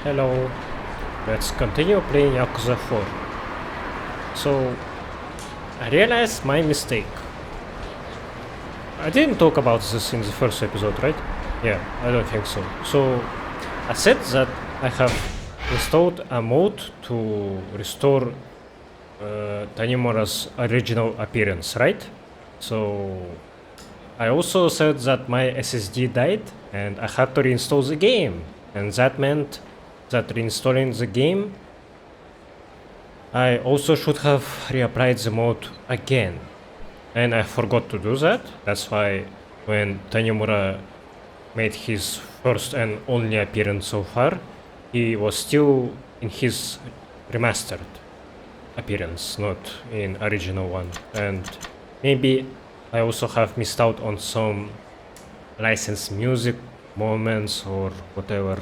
Hello, let's continue playing Yakuza 4. So, I realized my mistake. I didn't talk about this in the first episode, right? Yeah, I don't think so. So, I said that I have installed a mode to restore Tanimura's original appearance, right? So, I also said that my SSD died and I had to reinstall the game. And that meant that reinstalling the game, I also should have reapplied the mode again. And I forgot to do that. That's why when Tanimura made his first and only appearance so far, he was still in his remastered appearance, not in original one. And maybe I also have missed out on some licensed music moments or whatever.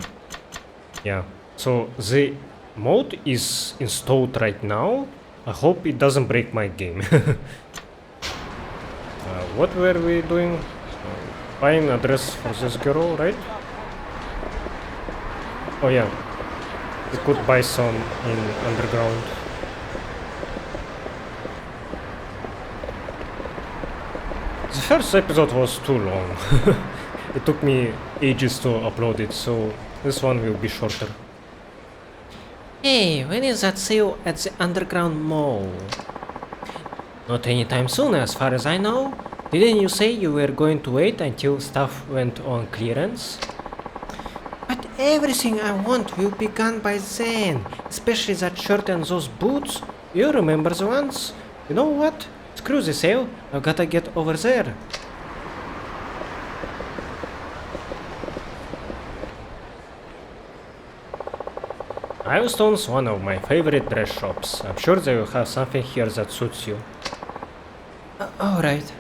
Yeah. So the mode is installed right now. I hope it doesn't break my game. What were we doing? Buying address for this girl, right? Oh yeah. We could buy some in underground. The first episode was too long. It took me ages to upload it, so this one will be shorter. Hey, when is that sale at the underground mall? Not anytime soon, as far as I know. Didn't you say you were going to wait until stuff went on clearance? But everything I want will be gone by then, especially that shirt and those boots. You remember the ones? You know what? Screw the sale, I've gotta get over there. Ilestone's one of my favorite dress shops. I'm sure they will have something here that suits you. Alright.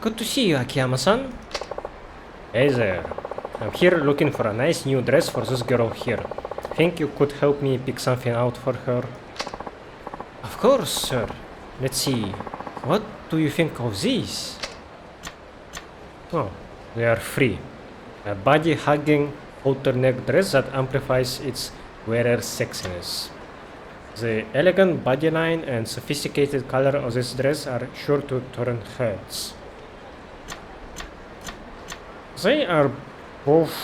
Good to see you, Akiyama-san. Hey there. I'm here looking for a nice new dress for this girl here. Think you could help me pick something out for her? Of course, sir. Let's see. What do you think of these? Oh, they are free. A body-hugging halter-neck dress that amplifies its wearer's sexiness. The elegant bodyline and sophisticated color of this dress are sure to turn heads. They are both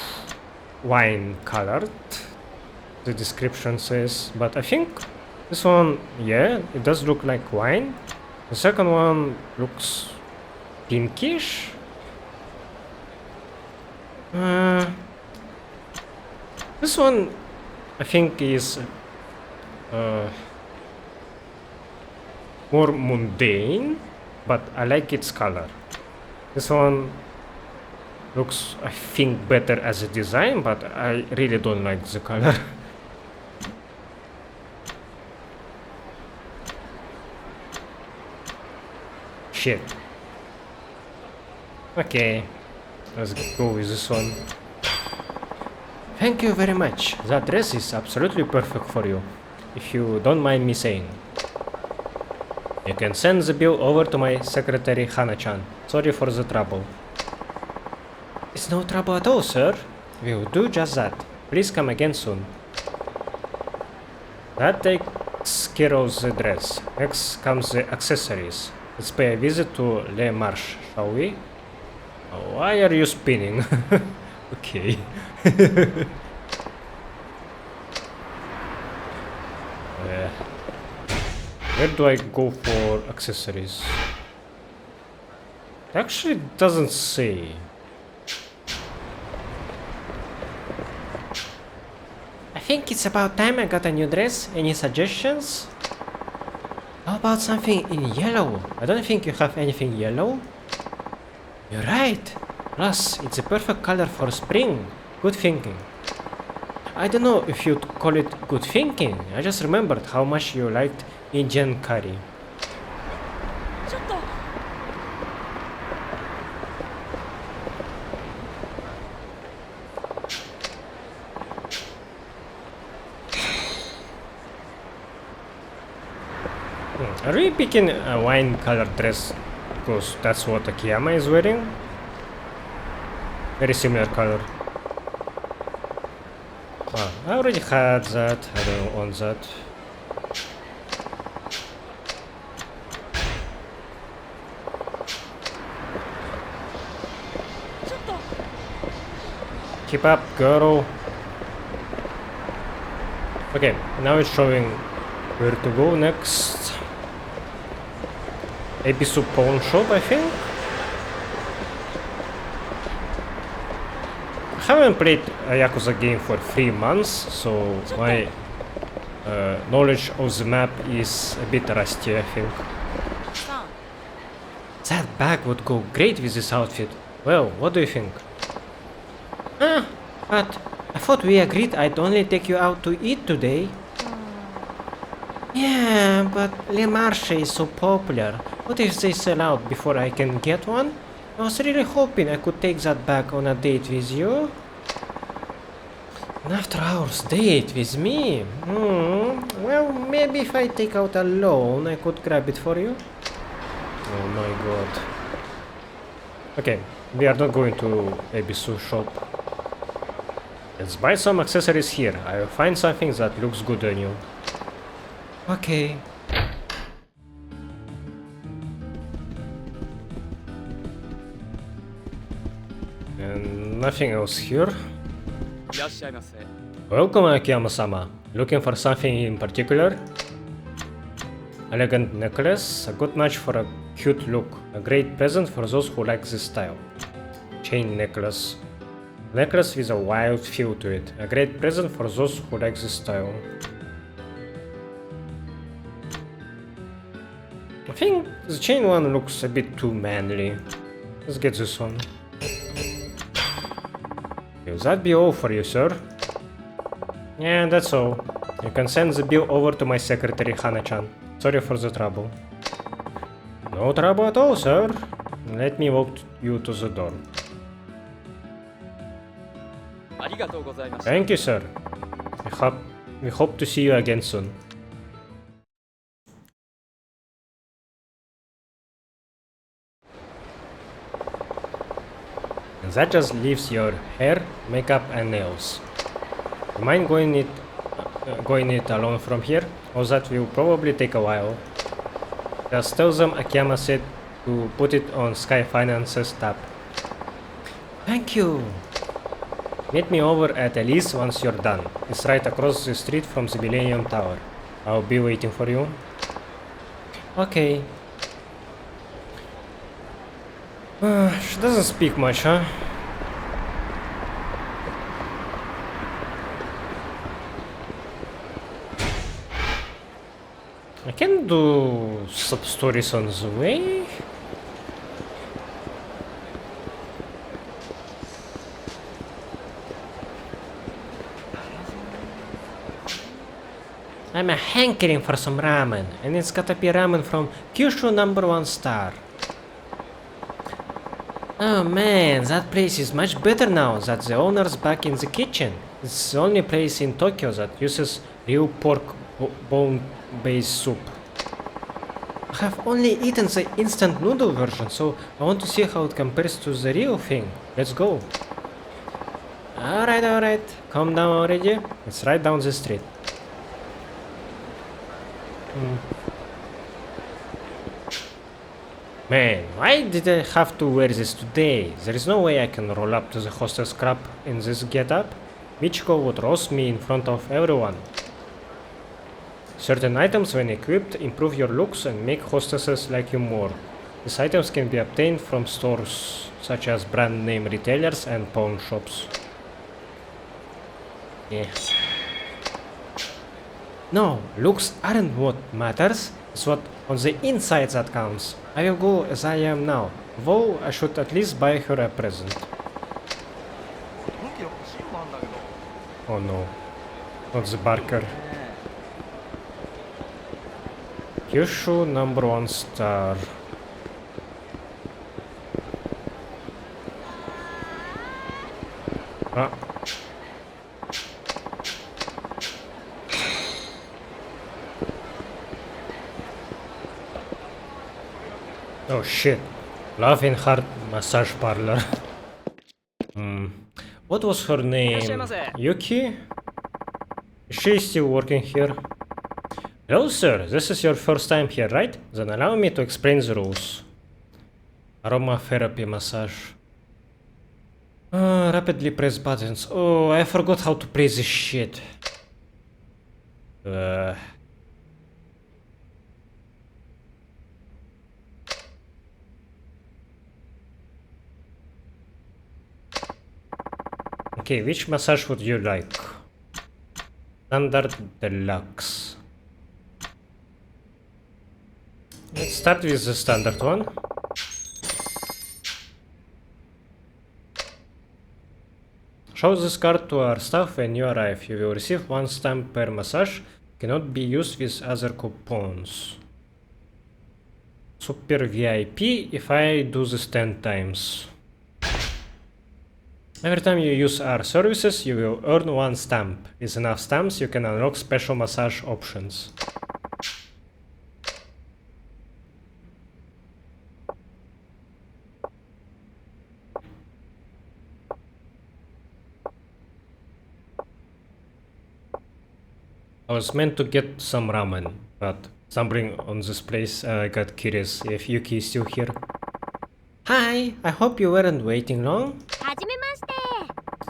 wine colored, the description says, but I think this one, yeah, it does look like wine. The second one looks pinkish. This one, I think, is more mundane, but I like its color. This one looks, I think, better as a design, but I really don't like the color. Shit. Okay, let's go with this one. Thank you very much. That dress is absolutely perfect for you, if you don't mind me saying. You can send the bill over to my secretary Hana-chan. Sorry for the trouble. It's no trouble at all, sir. We'll do just that. Please come again soon. That takes care of the dress. Next comes the accessories. Let's pay a visit to Le Marche, shall we? Oh, why are you spinning? Okay. Where do I go for accessories? It actually doesn't say. I think it's about time I got a new dress. Any suggestions? How about something in yellow? I don't think you have anything yellow. You're right. Plus, it's a perfect color for spring. Good thinking. I don't know if you'd call it good thinking. I just remembered how much you liked Indian curry. Are we picking a wine colored dress because that's what Akiyama is wearing? Very similar color. Ah, I already had that. I don't want that. Keep up, girl. Okay, now it's showing where to go next. Ebisu pawn shop, I think. I haven't played a Yakuza game for 3 months, so my knowledge of the map is a bit rusty, I think. That bag would go great with this outfit. Well, what do you think? Ah, but I thought we agreed I'd only take you out to eat today. Yeah, but Le Marché is so popular. What if they sell out before I can get one? I was really hoping I could take that back on a date with you. An after-hours date with me? Well, maybe if I take out a loan, I could grab it for you. Oh my god. Okay, we are not going to Ebisu shop. Let's buy some accessories here. I will find something that looks good on you. Okay. And nothing else here. Welcome, Akiyama-sama. Looking for something in particular? Elegant necklace, a good match for a cute look. A great present for those who like this style. Chain necklace. Necklace with a wild feel to it. A great present for those who like this style. I think the chain one looks a bit too manly. Let's get this one. Will that be all for you, sir? Yeah, that's all. You can send the bill over to my secretary, Hana-chan. Sorry for the trouble. No trouble at all, sir. Let me walk you to the door. Thank you, sir. We hope to see you again soon. And that just leaves your hair, makeup and nails. You mind going it alone from here? Or that will probably take a while. Just tell them Akiyama said to put it on Sky Finance's tab. Thank you. Meet me over at Elise once you're done. It's right across the street from the Millennium Tower. I'll be waiting for you. Okay. She doesn't speak much, huh? I can do sub-stories on the way. I'm a hankering for some ramen, and it's gotta be ramen from Kyushu #1 star. Oh man, that place is much better now that the owner's back in the kitchen. It's the only place in Tokyo that uses real pork bone-based soup. I have only eaten the instant noodle version, so I want to see how it compares to the real thing. Let's go. Alright. Calm down already. It's right down the street. Man, why did I have to wear this today? There is no way I can roll up to the hostess crap in this getup. Michiko would roast me in front of everyone. Certain items, when equipped, improve your looks and make hostesses like you more. These items can be obtained from stores such as brand name retailers and pawn shops. Yeah. No, looks aren't what matters. It's what on the inside that counts. I will go as I am now, though I should at least buy her a present. Oh no, not the barker. Kyushu #1 star. Ah. Oh shit. Laughing Heart Massage Parlor. What was her name? Yuki? Is she still working here? Hello, sir. This is your first time here, right? Then allow me to explain the rules. Aromatherapy massage. Rapidly press buttons. Oh, I forgot how to play this shit. Okay, which massage would you like? Standard, deluxe. Let's start with the standard one. Show this card to our staff when you arrive. You will receive 1 stamp per massage. Cannot be used with other coupons. Super VIP if I do this 10 times. Every time you use our services, you will earn 1 stamp. With enough stamps, you can unlock special massage options. I was meant to get some ramen, but stumbling on this place, I got curious if Yuki is still here. Hi, I hope you weren't waiting long.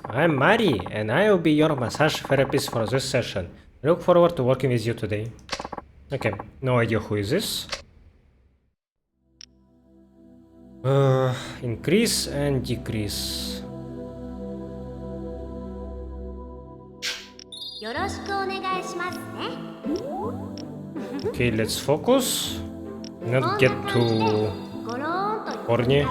I'm Mari, and I will be your massage therapist for this session. I look forward to working with you today. Okay, no idea who is this. Increase and decrease. Okay, let's focus. Not get too horny.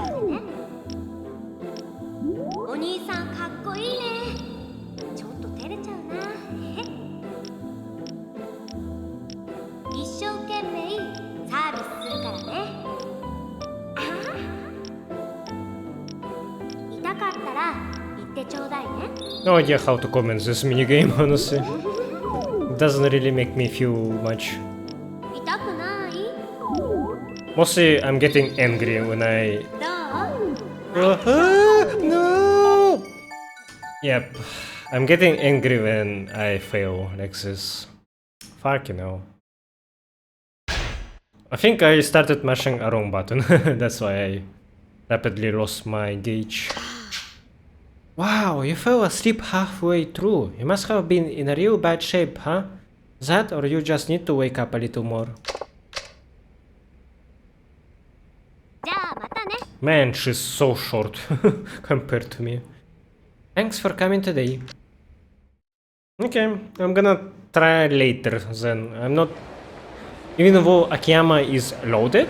No idea how to comment this minigame, honestly. It doesn't really make me feel much. Mostly I'm getting angry when I... no! Yep, I'm getting angry when I fail like this. Fucking hell. I think I started mashing a wrong button, that's why I rapidly lost my gauge. Wow, you fell asleep halfway through. You must have been in a real bad shape, huh? That or you just need to wake up a little more. Man, she's so short compared to me. Thanks for coming today. Okay, I'm gonna try later then. I'm not... Even though Akiyama is loaded,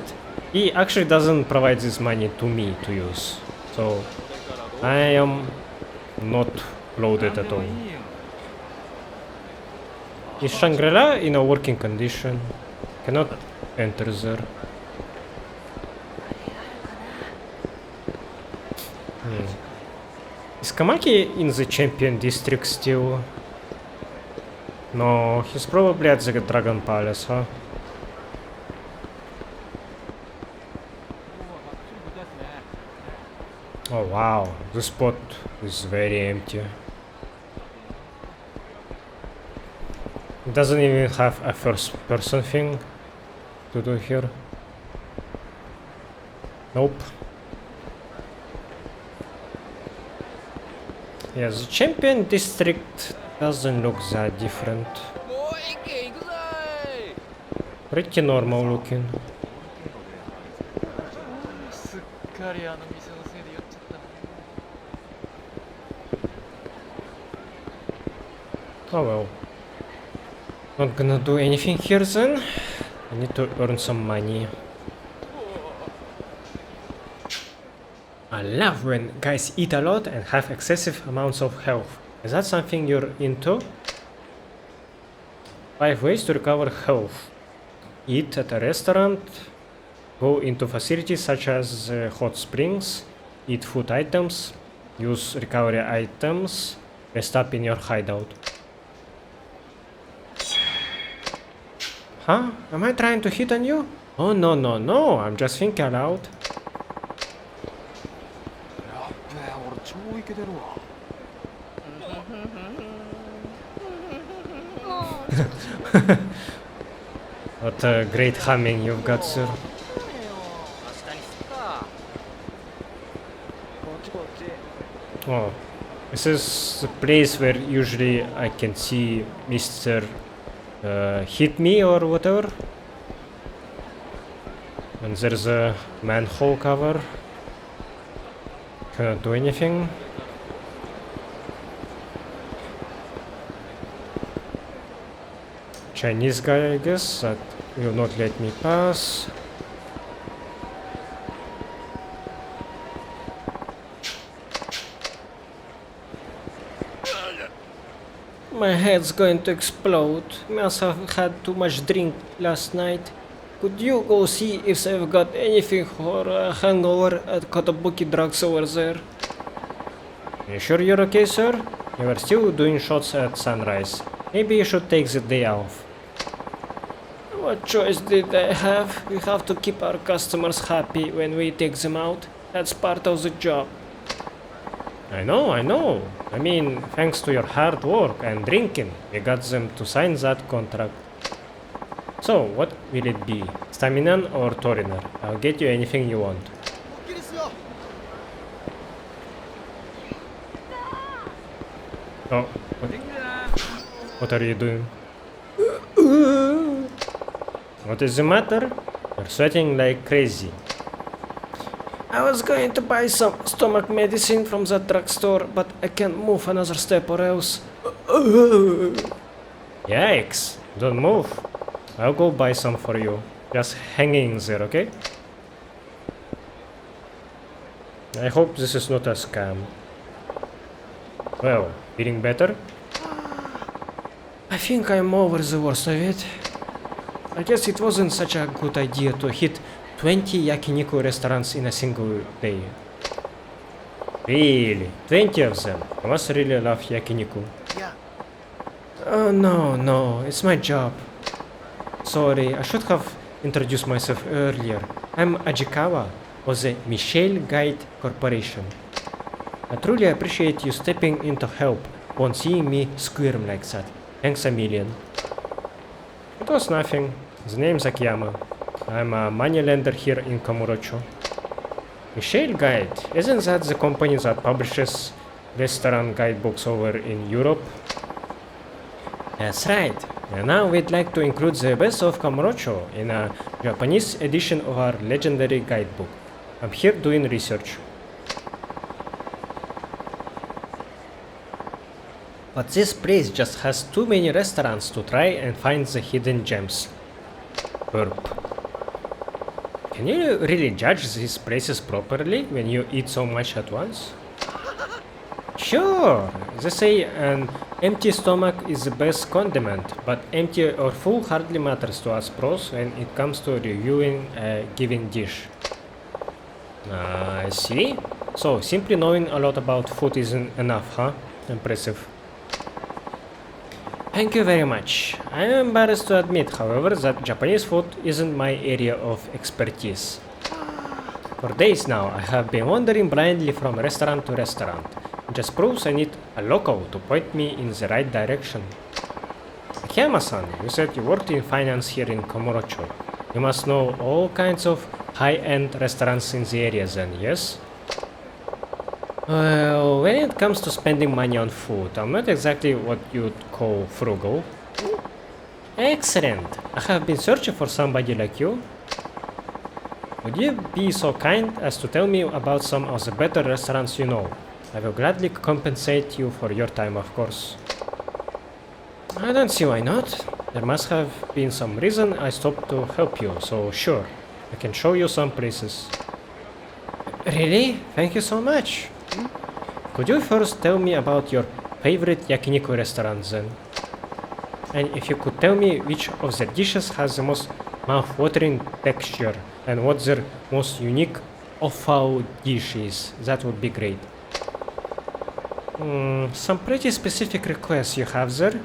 he actually doesn't provide this money to me to use. So, I am not loaded at all. Is Shangri-La in a working condition? Cannot enter there. Is Kamaki in the champion district still? No, he's probably at the Dragon Palace, huh? Oh wow, the spot is very empty. It doesn't even have a first person thing to do here. Nope. Yeah, the champion district doesn't look that different. Pretty normal looking. Oh well. Not gonna do anything here then. I need to earn some money. I love when guys eat a lot and have excessive amounts of health. Is that something you're into? 5 ways to recover health. Eat at a restaurant. Go into facilities such as hot springs. Eat food items. Use recovery items. Rest up in your hideout. Huh? Am I trying to hit on you? Oh no no no, I'm just thinking aloud. What a great humming you've got, sir. Oh, this is the place where usually I can see Mr. Hit Me or whatever. And there's a manhole cover. Cannot do anything. Chinese guy, I guess, that will not let me pass. My head's going to explode. Must have had too much drink last night. Could you go see if they've got anything for a hangover at Kotobuki Drugs over there? You sure you're okay, sir? You were still doing shots at sunrise. Maybe you should take the day off. What choice did I have? We have to keep our customers happy when we take them out. That's part of the job. I know. I mean, thanks to your hard work and drinking, we got them to sign that contract. So, what will it be? Staminan or Toriner? I'll get you anything you want. Oh, what are you doing? What is the matter? You're sweating like crazy. I was going to buy some stomach medicine from that drugstore, but I can't move another step or else. Yikes! Don't move. I'll go buy some for you. Just hang in there, okay? I hope this is not a scam. Well, feeling better? I think I'm over the worst of it. I guess it wasn't such a good idea to hit 20 yakiniku restaurants in a single day. Really? 20 of them? I must really love yakiniku. Yeah. Oh no, it's my job. Sorry, I should have introduced myself earlier. I'm Ajikawa of the Michelle Guide Corporation. I truly appreciate you stepping in to help upon seeing me squirm like that. Thanks a million. It was nothing. The name's Akiyama. I'm a moneylender here in Kamurocho. Michelle Guide, isn't that the company that publishes restaurant guidebooks over in Europe? That's right. And now we'd like to include the best of Kamurocho in a Japanese edition of our legendary guidebook. I'm here doing research. But this place just has too many restaurants to try and find the hidden gems. Burp. Can you really judge these places properly when you eat so much at once? Sure, they say an empty stomach is the best condiment, but empty or full hardly matters to us pros when it comes to reviewing a given dish. I see. So, simply knowing a lot about food isn't enough, huh? Impressive. Thank you very much. I am embarrassed to admit, however, that Japanese food isn't my area of expertise. For days now, I have been wandering blindly from restaurant to restaurant. It just proves I need a local to point me in the right direction. Akiyama-san, you said you worked in finance here in Kamurocho. You must know all kinds of high-end restaurants in the area then, yes? Well, when it comes to spending money on food, I'm not exactly what you'd call frugal. Excellent! I have been searching for somebody like you. Would you be so kind as to tell me about some of the better restaurants you know? I will gladly compensate you for your time, of course. I don't see why not. There must have been some reason I stopped to help you, so sure, I can show you some places. Really? Thank you so much. Could you first tell me about your favorite yakiniku restaurants then? And if you could tell me which of their dishes has the most mouth-watering texture and what their most unique offal dish is, that would be great. Some pretty specific requests you have there.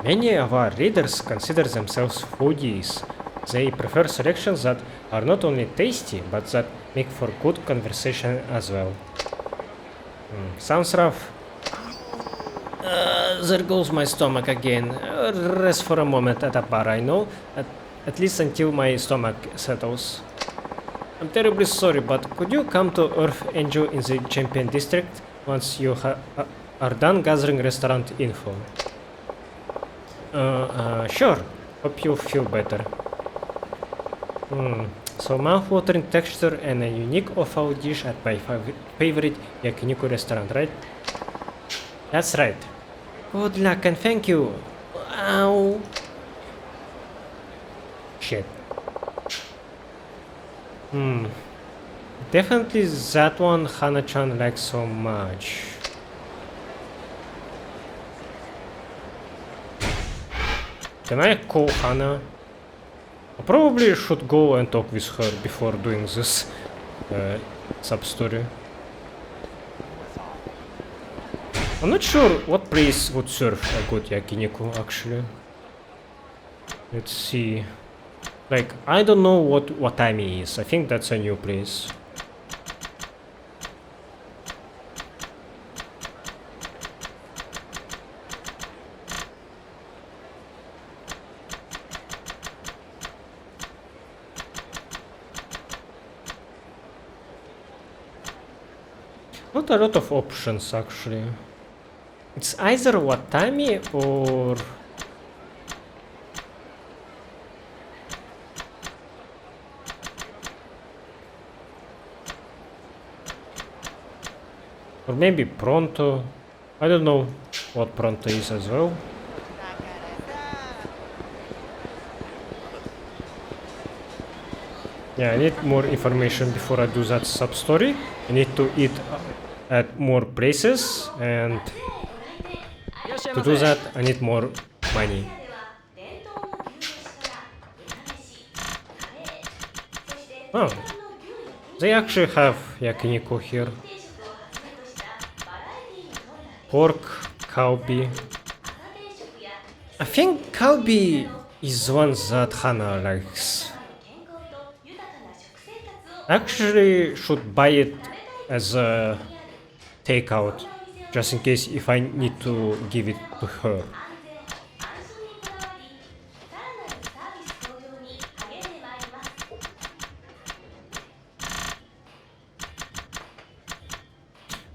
Many of our readers consider themselves foodies. They prefer selections that are not only tasty, but that make for good conversation as well. Sounds rough. There goes my stomach again. Rest for a moment at a bar, I know. At least until my stomach settles. I'm terribly sorry, but could you come to Earth Angel in the Champion District once you are done gathering restaurant info? Sure. Hope you feel better. So mouth-watering texture and a unique offal dish at my favorite yakiniku restaurant, right? That's right. Good luck and thank you. Ow. Shit. Definitely that one Hana-chan likes so much. Can I call Hana? I probably should go and talk with her before doing this sub-story. I'm not sure what place would serve a good yakiniku actually. Let's see. Like, I don't know what Watami is. I think that's a new place. Not a lot of options actually. It's either Watami or... or maybe Pronto. I don't know what Pronto is as well. Yeah, I need more information before I do that sub-story. I need to eat at more places, and to do that I need more money. Oh, they actually have yakiniku here. Pork, kalbi. I think kalbi is one that Hana likes. Actually should buy it as a takeout, just in case if I need to give it to her.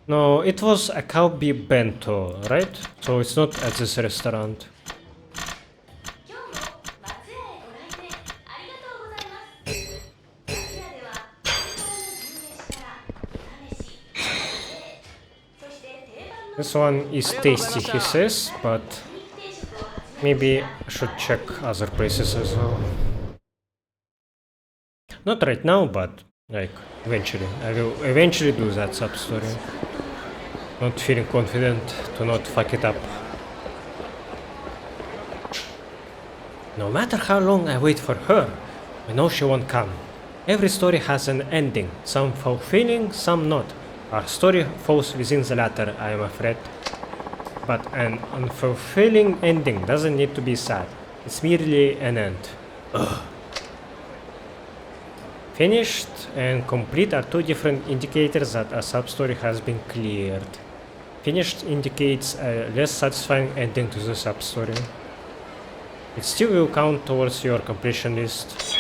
No, it was a kalbi bento, right? So it's not at this restaurant. This one is tasty, he says, but maybe I should check other places as well. Not right now, but like eventually. I will eventually do that sub-story. Not feeling confident to not fuck it up. No matter how long I wait for her, I know she won't come. Every story has an ending, some fulfilling, some not. Our story falls within the latter, I am afraid. But an unfulfilling ending doesn't need to be sad. It's merely an end. Ugh. Finished and complete are two different indicators that a sub-story has been cleared. Finished indicates a less satisfying ending to the sub-story. It still will count towards your completion list.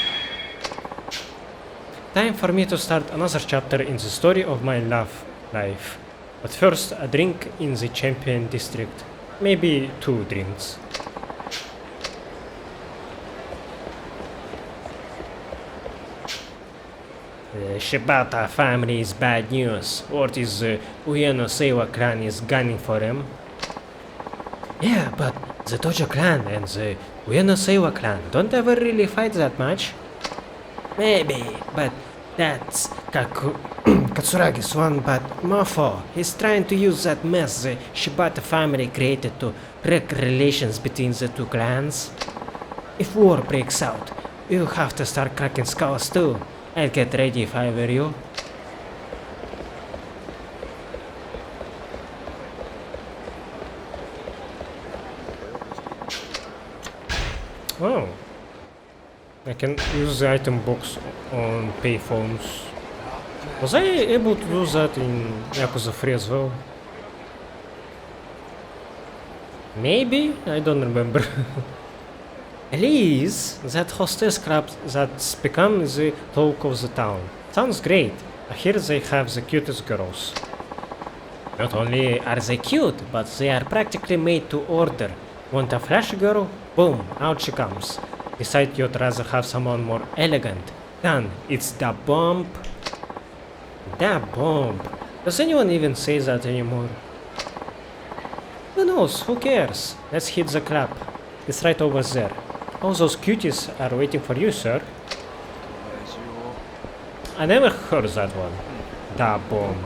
Time for me to start another chapter in the story of my love life. But first, a drink in the Champion District. Maybe 2 drinks. The Shibata family is bad news. Word is the Ueno Seiwa clan is gunning for him. Yeah, but the Tojo clan and the Ueno Seiwa clan don't ever really fight that much. Maybe, but that's Katsuragi's one bad mofo. He's trying to use that mess the Shibata family created to wreck relations between the two clans. If war breaks out, we'll have to start cracking skulls too. I'd get ready if I were you. Oh. I can use the item box on payphones. Was I able to do that in Yakuza 3 as well? Maybe? I don't remember. Elise, that hostess crab that's become the talk of the town. Sounds great. I hear they have the cutest girls. Not only are they cute, but they are practically made to order. Want a flash girl? Boom, out she comes. Decide you'd rather have someone more elegant. Done. It's the bomb. The bomb. Does anyone even say that anymore? Who knows? Who cares? Let's hit the club. It's right over there. All those cuties are waiting for you, sir. I never heard that one. Da bomb.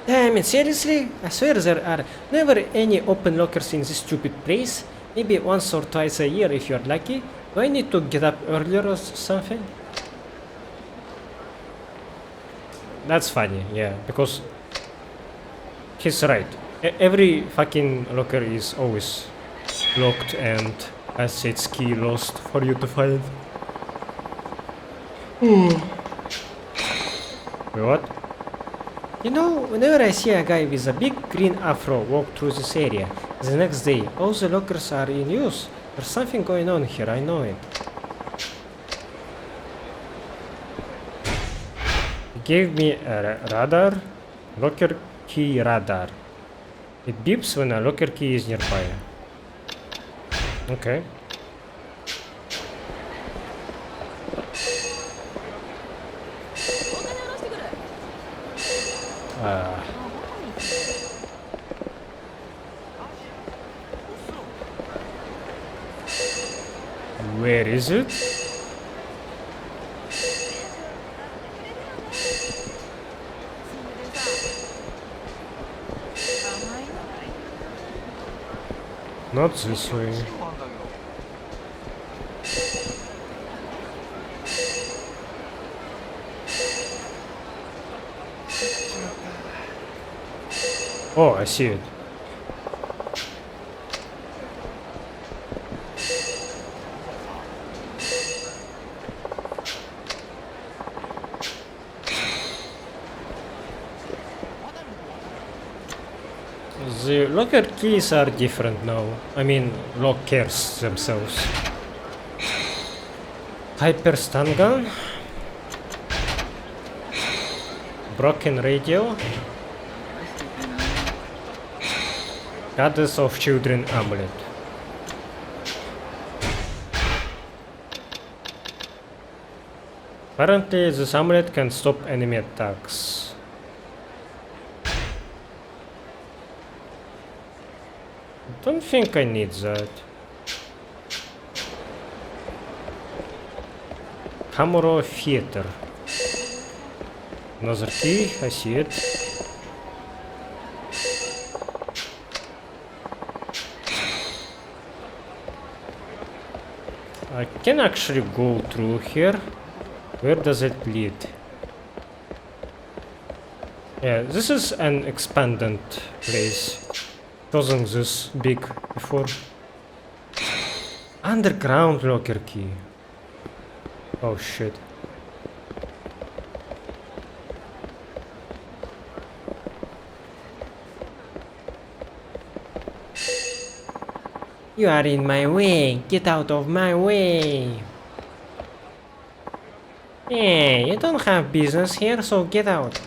Damn it, seriously? I swear there are never any open lockers in this stupid place. Maybe once or twice a year if you're lucky. Do I need to get up earlier or something? That's funny, yeah, because he's right. Every fucking locker is always locked and has its key lost for you to find. Wait, what? You know, whenever I see a guy with a big green afro walk through this area, the next day all the lockers are in use. There's something going on here, I know it. He gave me a radar, locker key radar. It beeps when a locker key is nearby. Okay. Where is it? Not this way. Oh, I see it. The locker keys are different now. I mean, lockers themselves. Hyper stun gun. Broken radio. Goddess of Children amulet. Apparently, this amulet can stop enemy attacks. Don't think I need that. Hamuro Theater. Another key, I see it. I can actually go through here. Where does it lead? Yeah, this is an expanded place. Wasn't this big before? Underground locker key. Oh shit. You are in my way. Get out of my way. Yeah, you don't have business here, so get out.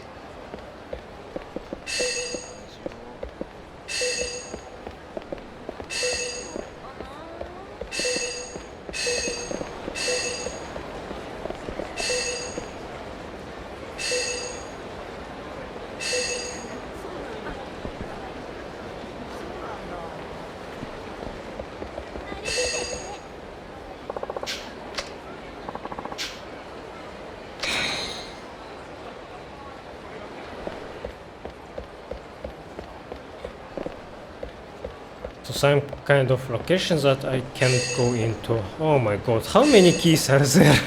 So some kind of locations that I can't go into. Oh my god, how many keys are there?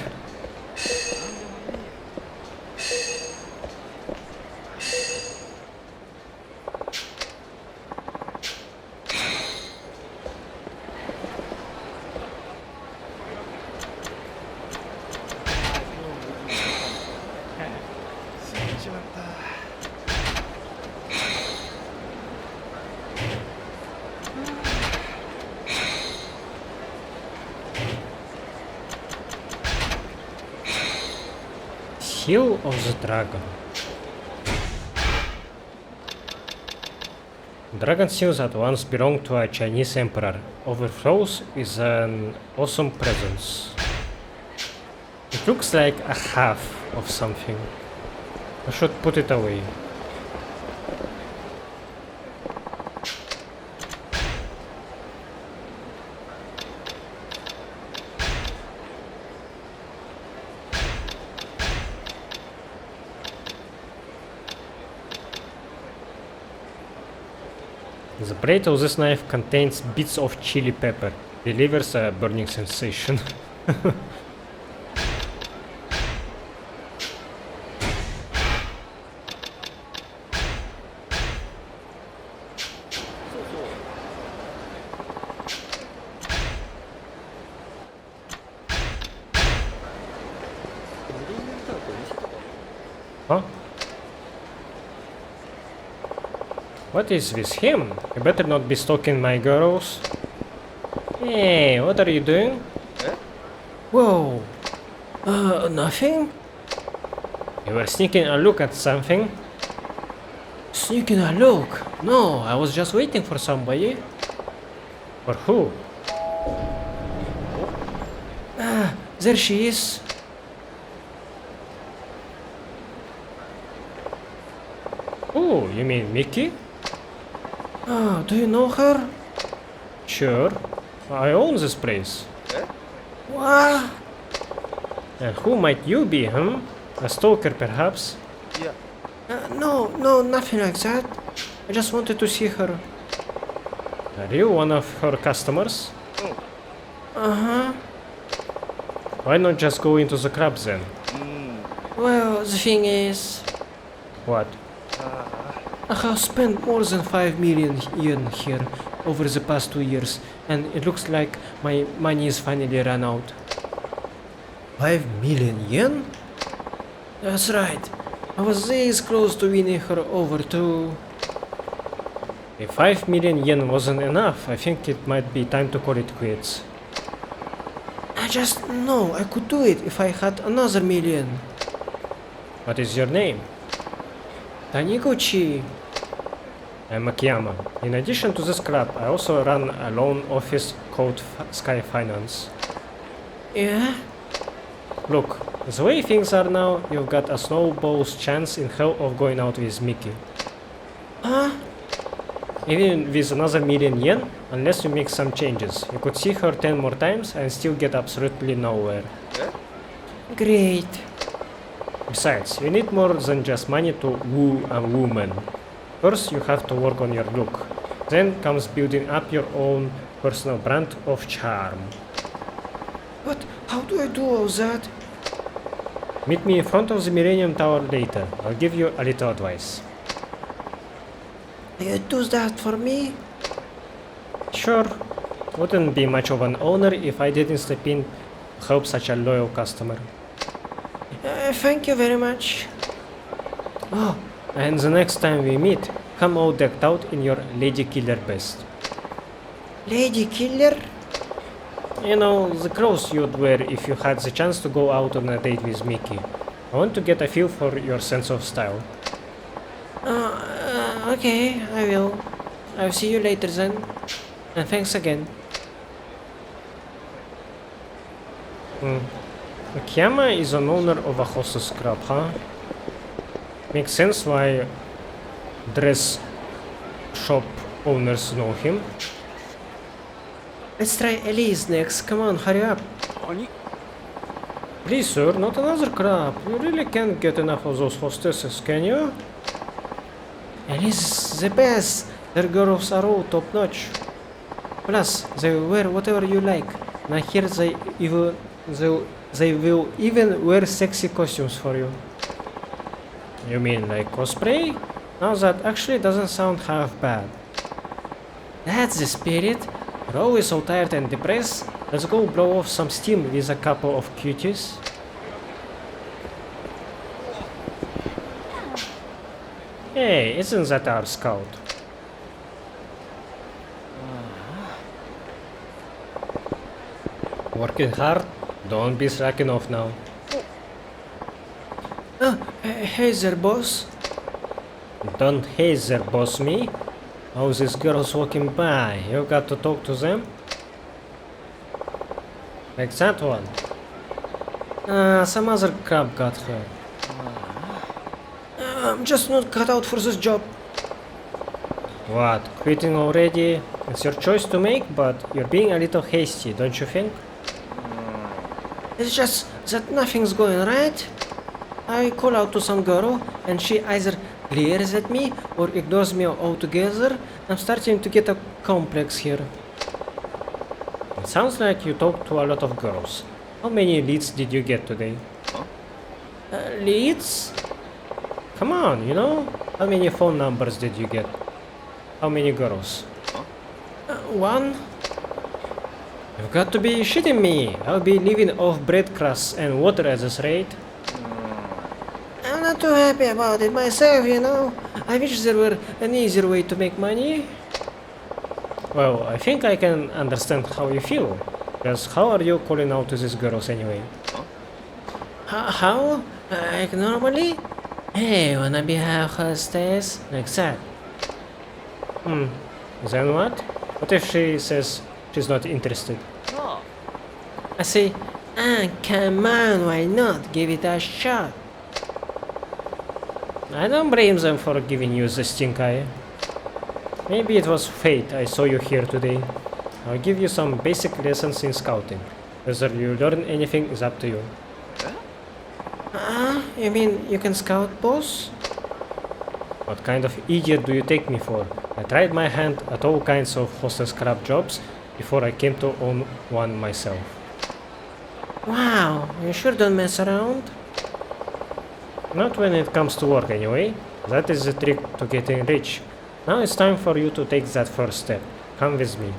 Seal of the Dragon. Dragon seal that once belonged to a Chinese emperor overflows with an awesome presence. It looks like a half of something. I should put it away. The blade of this knife contains bits of chili pepper. Delivers a burning sensation. Huh? What is with him? You better not be stalking my girls. Hey, what are you doing? Whoa. Nothing? You were sneaking a look at something? Sneaking a look? No, I was just waiting for somebody. For who? Ah, there she is. Oh, you mean Mickey? Oh, do you know her? Sure. I own this place. What? And who might you be, huh? A stalker, perhaps? Yeah. No, nothing like that. I just wanted to see her. Are you one of her customers? Uh-huh. Why not just go into the club then? Well, the thing is... What? I have spent more than 5 million yen here over the past 2 years, and it looks like my money is finally run out. 5 million yen? That's right. I was this close to winning her over too. If 5 million yen wasn't enough, I think it might be time to call it quits. I just know I could do it if I had another million. What is your name? Taniguchi. I'm Akiyama. In addition to this club, I also run a loan office called Sky Finance. Yeah? Look, the way things are now, you've got a snowball's chance in hell of going out with Mickey. Huh? Even with another million yen, unless you make some changes, you could see her 10 more times and still get absolutely nowhere. Great. Besides, you need more than just money to woo a woman. First, you have to work on your look. Then comes building up your own personal brand of charm. But how do I do all that? Meet me in front of the Millennium Tower later. I'll give you a little advice. You do that for me? Sure. Wouldn't be much of an honor if I didn't step in to help such a loyal customer. Thank you very much. Oh, and the next time we meet, come all decked out in your Lady Killer best. Lady Killer? You know, the clothes you'd wear if you had the chance to go out on a date with Mickey. I want to get a feel for your sense of style. Okay, I will. I'll see you later then. And thanks again. Akiyama is an owner of a hostess club, huh? Makes sense why dress shop owners know him. Let's try Elise next. Come on, hurry up. Please, sir, not another crab. You really can't get enough of those hostesses, can you? Elise is the best. Their girls are all top notch. Plus, they will wear whatever you like. And I hear they will even wear sexy costumes for you. You mean like cosplay? Now that actually doesn't sound half bad. That's the spirit. You're always so tired and depressed. Let's go blow off some steam with a couple of cuties. Hey, isn't that our scout? Working hard? Don't be slacking off now. Hey there, boss. Don't hazer boss me. Oh, these girls walking by. You got to talk to them? Like that one. Some other crap got her. I'm just not cut out for this job. What? Quitting already? It's your choice to make, but you're being a little hasty, don't you think? It's just that nothing's going right. I call out to some girl, and she either glares at me or ignores me altogether. I'm starting to get a complex here. It sounds like you talked to a lot of girls. How many leads did you get today? Leads? Come on, you know? How many phone numbers did you get? How many girls? One? You've got to be shitting me. I'll be living off bread crusts and water at this rate. I'm not too happy about it myself, you know. I wish there were an easier way to make money. Well, I think I can understand how you feel. Because how are you calling out to these girls anyway? How? Like normally? Hey, wanna be a hostess? Like that. Then what? What if she says she's not interested? I say, come on, why not? Give it a shot. I don't blame them for giving you the stink eye. Maybe it was fate I saw you here today. I'll give you some basic lessons in scouting. Whether you learn anything is up to you. You mean you can scout, boss? What kind of idiot do you take me for? I tried my hand at all kinds of hostess crap jobs before I came to own one myself. Wow, you sure don't mess around? Not when it comes to work anyway. That is the trick to getting rich. Now it's time for you to take that first step. Come with me.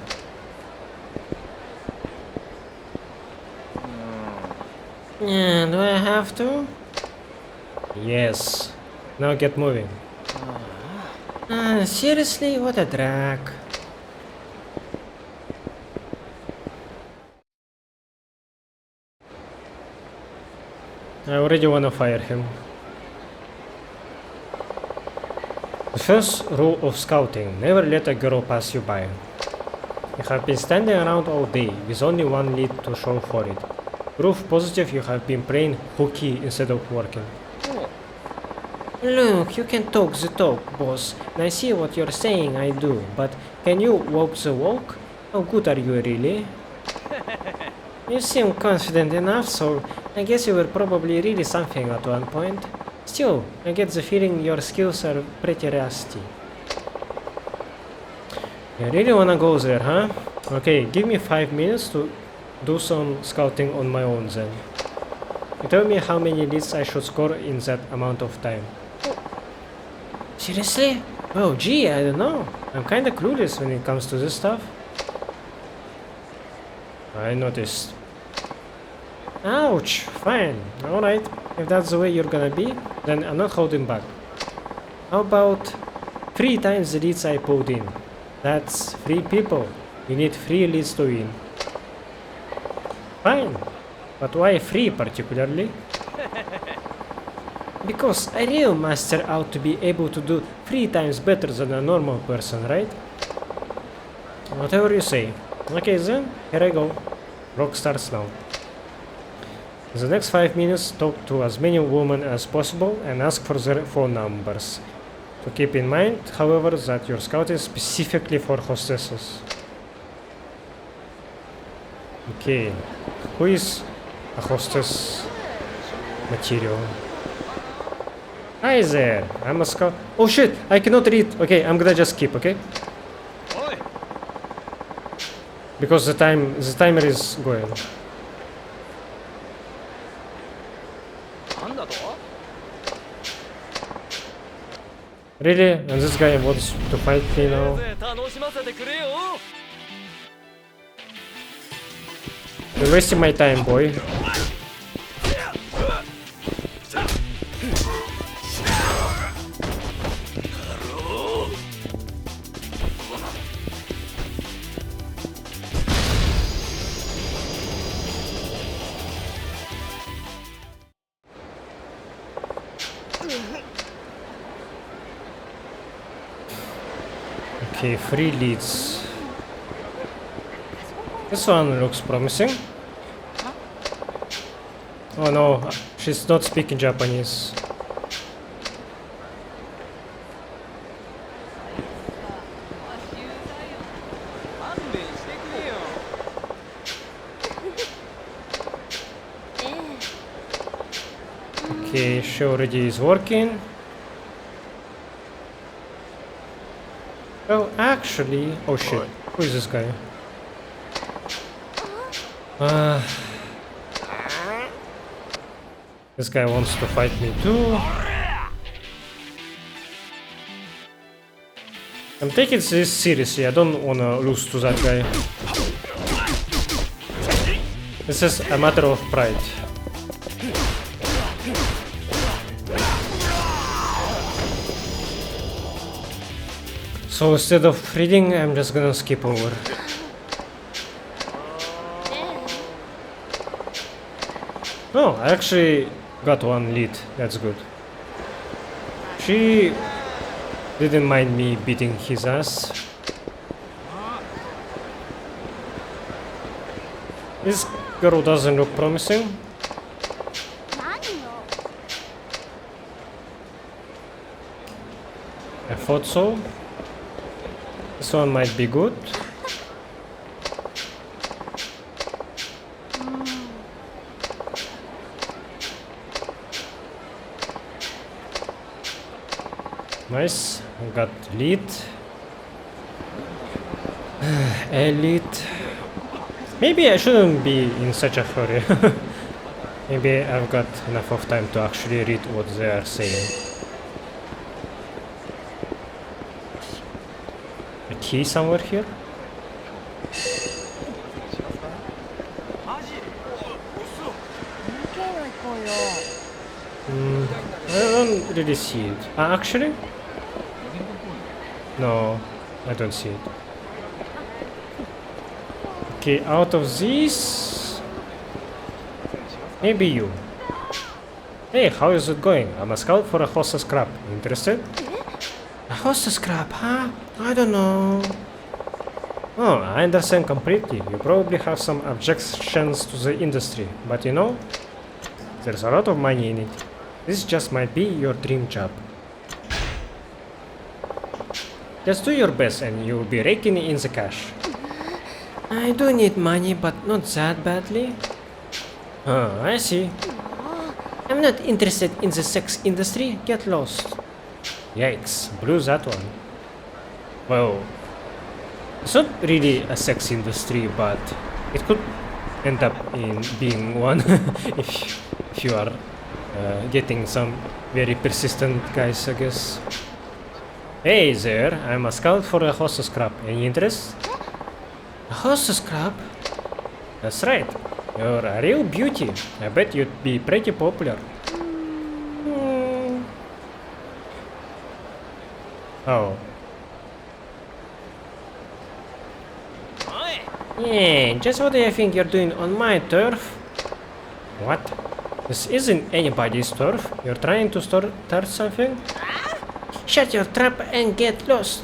Yeah, do I have to? Yes. Now get moving. Seriously? What a drag. I already wanna fire him. The first rule of scouting, never let a girl pass you by. You have been standing around all day with only one lead to show for it. Proof positive you have been playing hooky instead of working. Look, you can talk the talk, boss, and I see what you're saying, I do, but can you walk the walk? How good are you really? You seem confident enough, so I guess you were probably really something at one point. Still, I get the feeling your skills are pretty rusty. You really wanna go there, huh? Okay, give me 5 minutes to do some scouting on my own then. You tell me how many leads I should score in that amount of time. Seriously? Oh gee, I don't know. I'm kinda clueless when it comes to this stuff. I noticed. Ouch! Fine. Alright. If that's the way you're gonna be, then I'm not holding back. How about 3 times the leads I pulled in? That's 3 people. You need 3 leads to win. Fine. But why 3 particularly? Because a real master ought to be able to do 3 times better than a normal person, right? Whatever you say. Okay then, here I go. Rock starts now. In the next 5 minutes, talk to as many women as possible and ask for their phone numbers. To keep in mind, however, that you're scouting specifically for hostesses. Okay, who is a hostess material? Hi there, I'm a scout. Oh shit, I cannot read. Okay, I'm gonna just skip, okay? Because the timer is going. Really? And this guy wants to fight me now? You're wasting my time, boy. Okay, 3 leads. This one looks promising. Oh no, she's not speaking Japanese. Okay, she already is working. Oh, actually... Oh shit, who is this guy? This guy wants to fight me too. I'm taking this seriously, I don't wanna lose to that guy. This is a matter of pride. So instead of reading, I'm just gonna skip over. Oh, I actually got one lead. That's good. She didn't mind me beating his ass. This girl doesn't look promising. I thought so. This one might be good. Nice, I got lead. Elite. Maybe I shouldn't be in such a hurry. Maybe I've got enough of time to actually read what they are saying. A key somewhere here? I don't really see it. Actually? No, I don't see it. Okay, out of these... Maybe you. Hey, how is it going? I'm a scout for a hostess crab. Interested? A hostess crab, huh? I don't know. Oh, I understand completely. You probably have some objections to the industry, but you know, there's a lot of money in it. This just might be your dream job. Just do your best and you'll be raking in the cash. I do need money, but not that badly. Oh, I see. I'm not interested in the sex industry. Get lost. Yikes, blew that one. Well, it's not really a sex industry, but it could end up in being one if you are getting some very persistent guys, I guess. Hey there, I'm a scout for a hostess crab. Any interest? A hostess crab? That's right. You're a real beauty. I bet you'd be pretty popular. Oh. Yeah, just what do you think you're doing on my turf? What? This isn't anybody's turf. You're trying to start something? Shut your trap and get lost.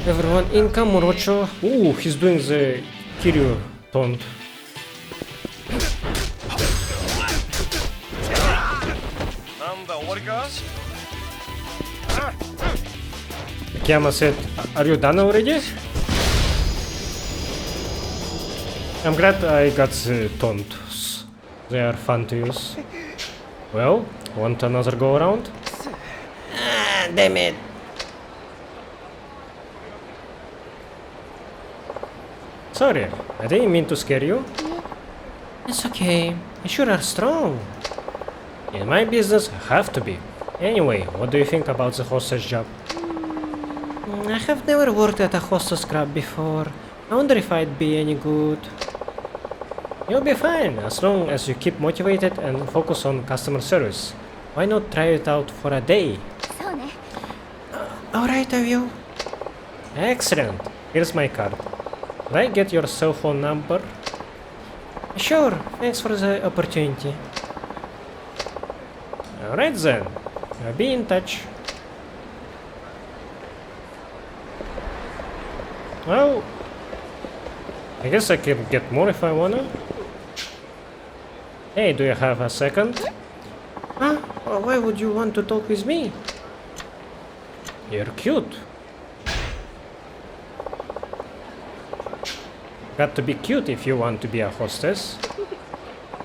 Everyone in Kamurocho. Ooh, he's doing the Kiryu taunt. Akiyama said, are you done already? I'm glad I got the taunts. They are fun to use. Well, want another go around? Ah, damn it. Sorry, I didn't mean to scare you. It's okay. You sure are strong. In my business, I have to be. Anyway, what do you think about the hostess job? I have never worked at a hostess club before. I wonder if I'd be any good. You'll be fine, as long as you keep motivated and focus on customer service. Why not try it out for a day? Alright, I will. Excellent. Here's my card. Can I get your cell phone number? Sure, thanks for the opportunity. Alright then, I'll be in touch. Well, I guess I can get more if I wanna. Hey, do you have a second? Huh? Why would you want to talk with me? You're cute. Got to be cute if you want to be a hostess.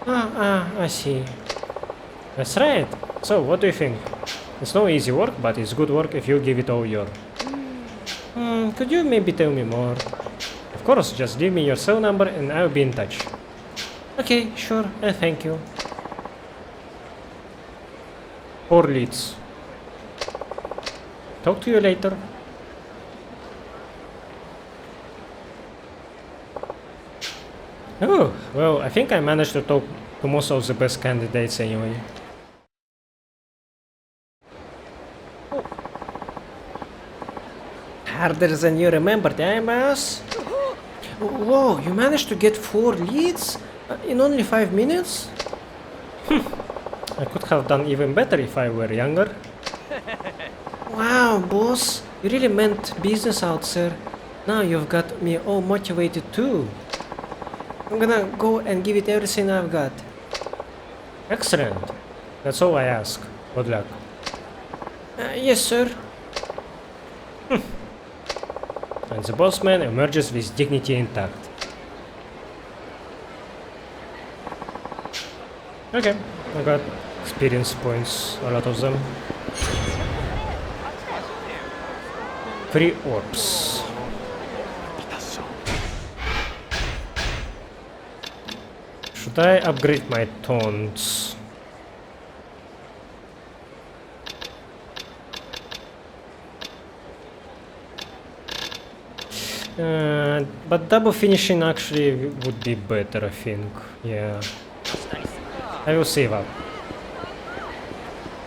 I see. That's right. So, what do you think? It's no easy work, but it's good work if you give it all your. Could you maybe tell me more? Of course, just give me your cell number and I'll be in touch. Okay, sure, and thank you. 4 leads. Talk to you later. Oh, well, I think I managed to talk to most of the best candidates anyway. Harder than you remembered, eh, boss? Whoa, you managed to get 4 leads? In only 5 minutes? I could have done even better if I were younger. Wow, boss, you really meant business out there. Now you've got me all motivated too. I'm gonna go and give it everything I've got. Excellent. That's all I ask. Good luck. Yes, sir. And the bossman emerges with dignity intact. Okay, I got experience points, a lot of them. 3 orbs. Should I upgrade my taunts? But double finishing actually would be better, I think. Yeah. I will save up.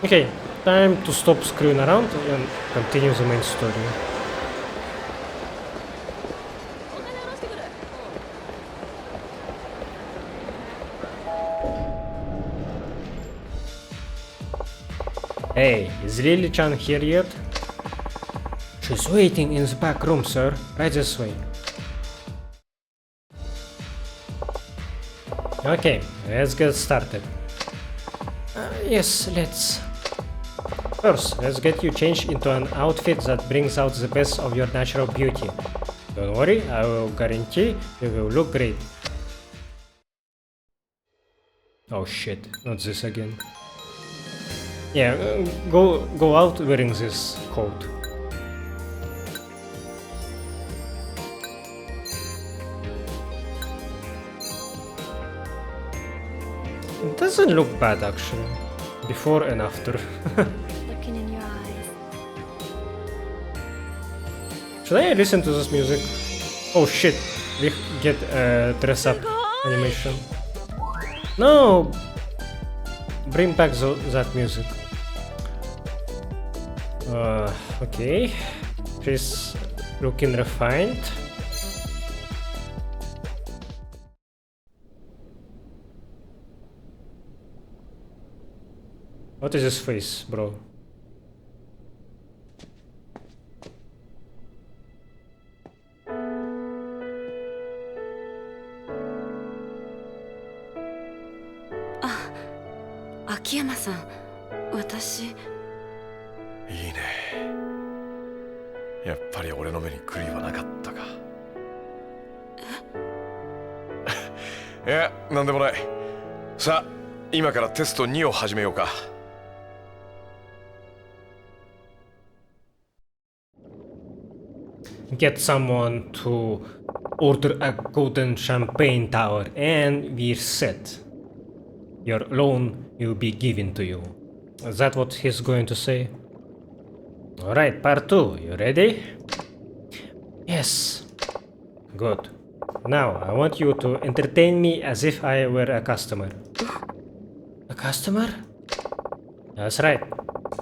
Okay, time to stop screwing around and continue the main story. Hey, is Lily-chan here yet? She's waiting in the back room, sir. Right this way. Okay, let's get started. Yes, let's. First, let's get you changed into an outfit that brings out the best of your natural beauty. Don't worry, I will guarantee you will look great. Oh shit, not this again. Yeah, go out wearing this coat. It doesn't look bad actually, before and after. Looking in your eyes. Should I listen to this music? Oh shit, we get dress up animation. No! Bring back that music. Okay. She's looking refined. What is his face, bro? Akiyama-san, 私。いいね。やっぱり俺の目に狂いはなかったか。いや、なんでもない。さあ、今からテスト2を始めようか。Get someone to order a golden champagne tower and we're set. Your loan will be given to you. Is that what he's going to say? Alright, part 2. You ready? Yes. Good. Now, I want you to entertain me as if I were a customer. A customer? That's right.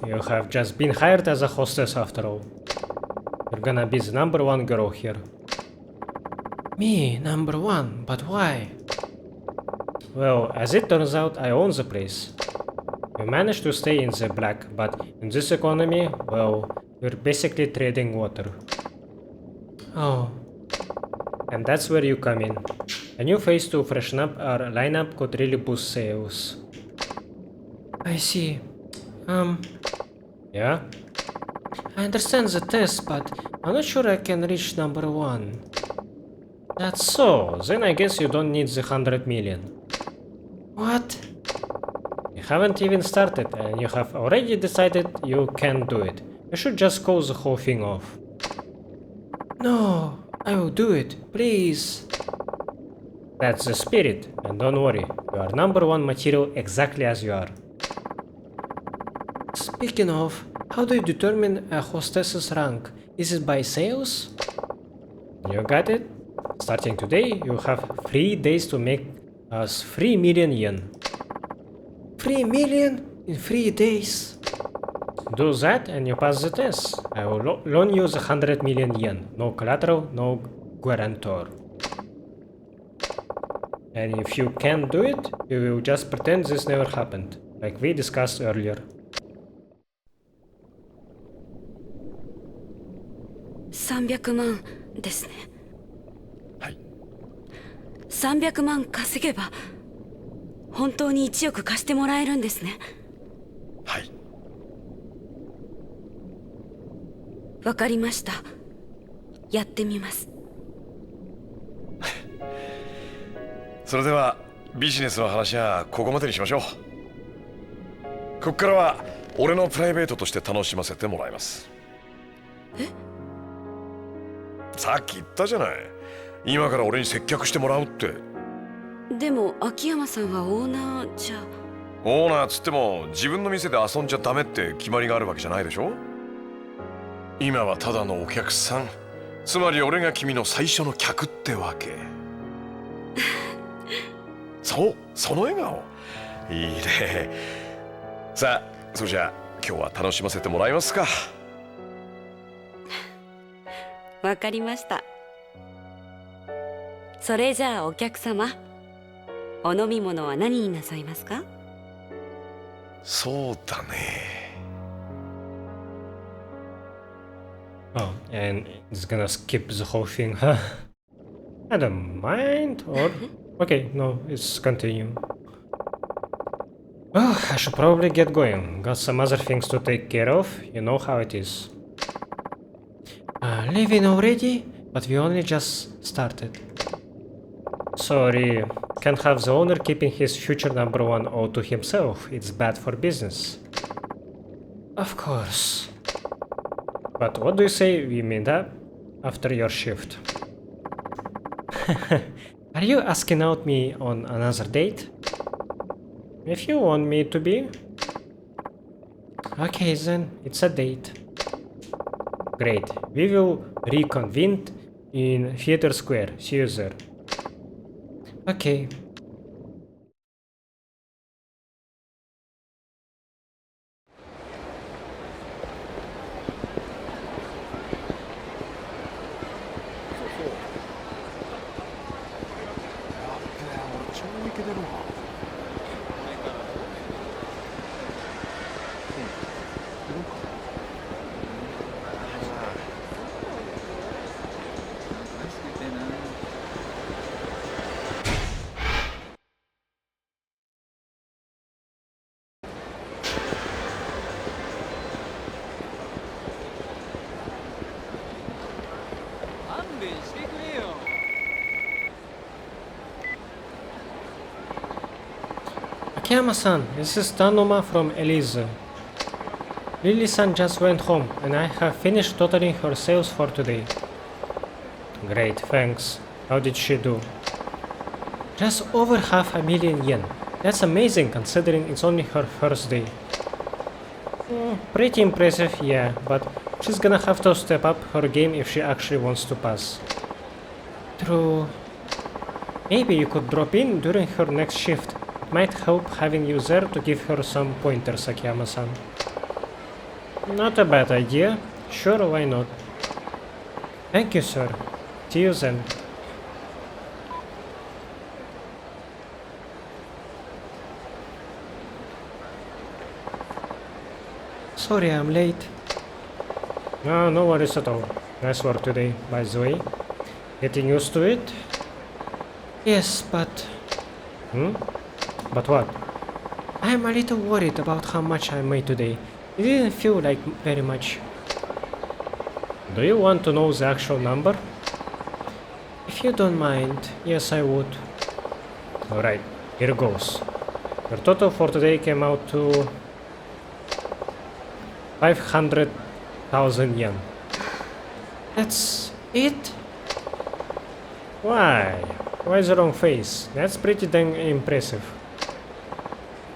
You have just been hired as a hostess after all. You're gonna be the number 1 girl here. Me, number 1, but why? Well, as it turns out, I own the place. We managed to stay in the black, but in this economy, well, we're basically trading water. Oh, and that's where you come in. A new face to freshen up our lineup could really boost sales. I see. Yeah? I understand the test, but I'm not sure I can reach number 1. That's so. Then I guess you don't need the 100 million. What? You haven't even started, and you have already decided you can't do it. You should just call the whole thing off. No, I will do it, please. That's the spirit, and don't worry, you are number 1 material exactly as you are. Speaking of, how do you determine a hostess's rank? Is it by sales? You got it? Starting today, you have 3 days to make us 3 million yen. 3 million in 3 days? Do that and you pass the test. I will loan you the 100 million yen. No collateral, no guarantor. And if you can't do it, you will just pretend this never happened, like we discussed earlier. 300万ですね。はい。 300万稼げば本当に1億貸してもらえるんですね。はい。わかりました。やってみます。それではビジネスの話はここまでにしましょう。ここからは俺のプライベートとして楽しませてもらいます。え？さっき言ったじゃない。今から俺に接客してもらうって。でも秋山さんはオーナーじゃ。オーナーつっても自分の店で遊んじゃダメって決まりがあるわけじゃないでしょ。今はただのお客さん。つまり俺が君の最初の客ってわけ。そう、その笑顔。いいね。さあ、それじゃあ今日は楽しませてもらいますか。わかりました。それじゃあお客様、お飲み物は何になさいますか？そうだね。Oh, and it's gonna skip the whole thing, huh? I don't mind, or... Okay, no, it's continue. Oh, I should probably get going. Got some other things to take care of, you know how it is. Leaving already? But we only just started. Sorry, can't have the owner keeping his future number 1 all to himself. It's bad for business. Of course. But what do you say we meet up after your shift? Are you asking out me on another date? If you want me to be. Okay then, it's a date. Great, we will reconvene in Theater Square. See you there. Okay. Akiyama-san, this is Tanoma from Elise. Lily-san just went home, and I have finished totaling her sales for today. Great, thanks. How did she do? Just over 500,000 yen. That's amazing considering it's only her first day. Pretty impressive, yeah, but she's gonna have to step up her game if she actually wants to pass. True. Maybe you could drop in during her next shift. It might help having you there to give her some pointers, Akiyama-san. Not a bad idea. Sure, why not? Thank you, sir. See you then. Sorry I'm late. No worries at all. Nice work today, by the way. Getting used to it? Yes, but Hmm? But what? I'm a little worried about how much I made today. It didn't feel like very much. Do you want to know the actual number? If you don't mind, yes, I would. Alright, here goes. Your total for today came out to 500,000 yen. That's it? Why? Why the wrong face? That's pretty dang impressive.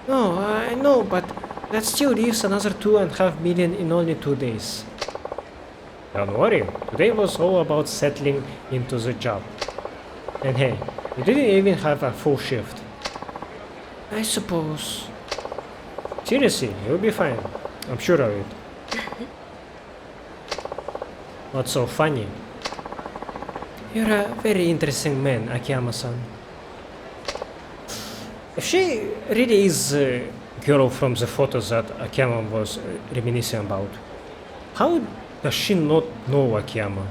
No, I know, but that still leaves another 2.5 million in only 2 days. Don't worry, today was all about settling into the job. And hey, you didn't even have a full shift. I suppose. Seriously, you'll be fine. I'm sure of it. What's so funny? You're a very interesting man, Akiyama-san. If she really is the girl from the photos that Akiyama was reminiscing about, how does she not know Akiyama?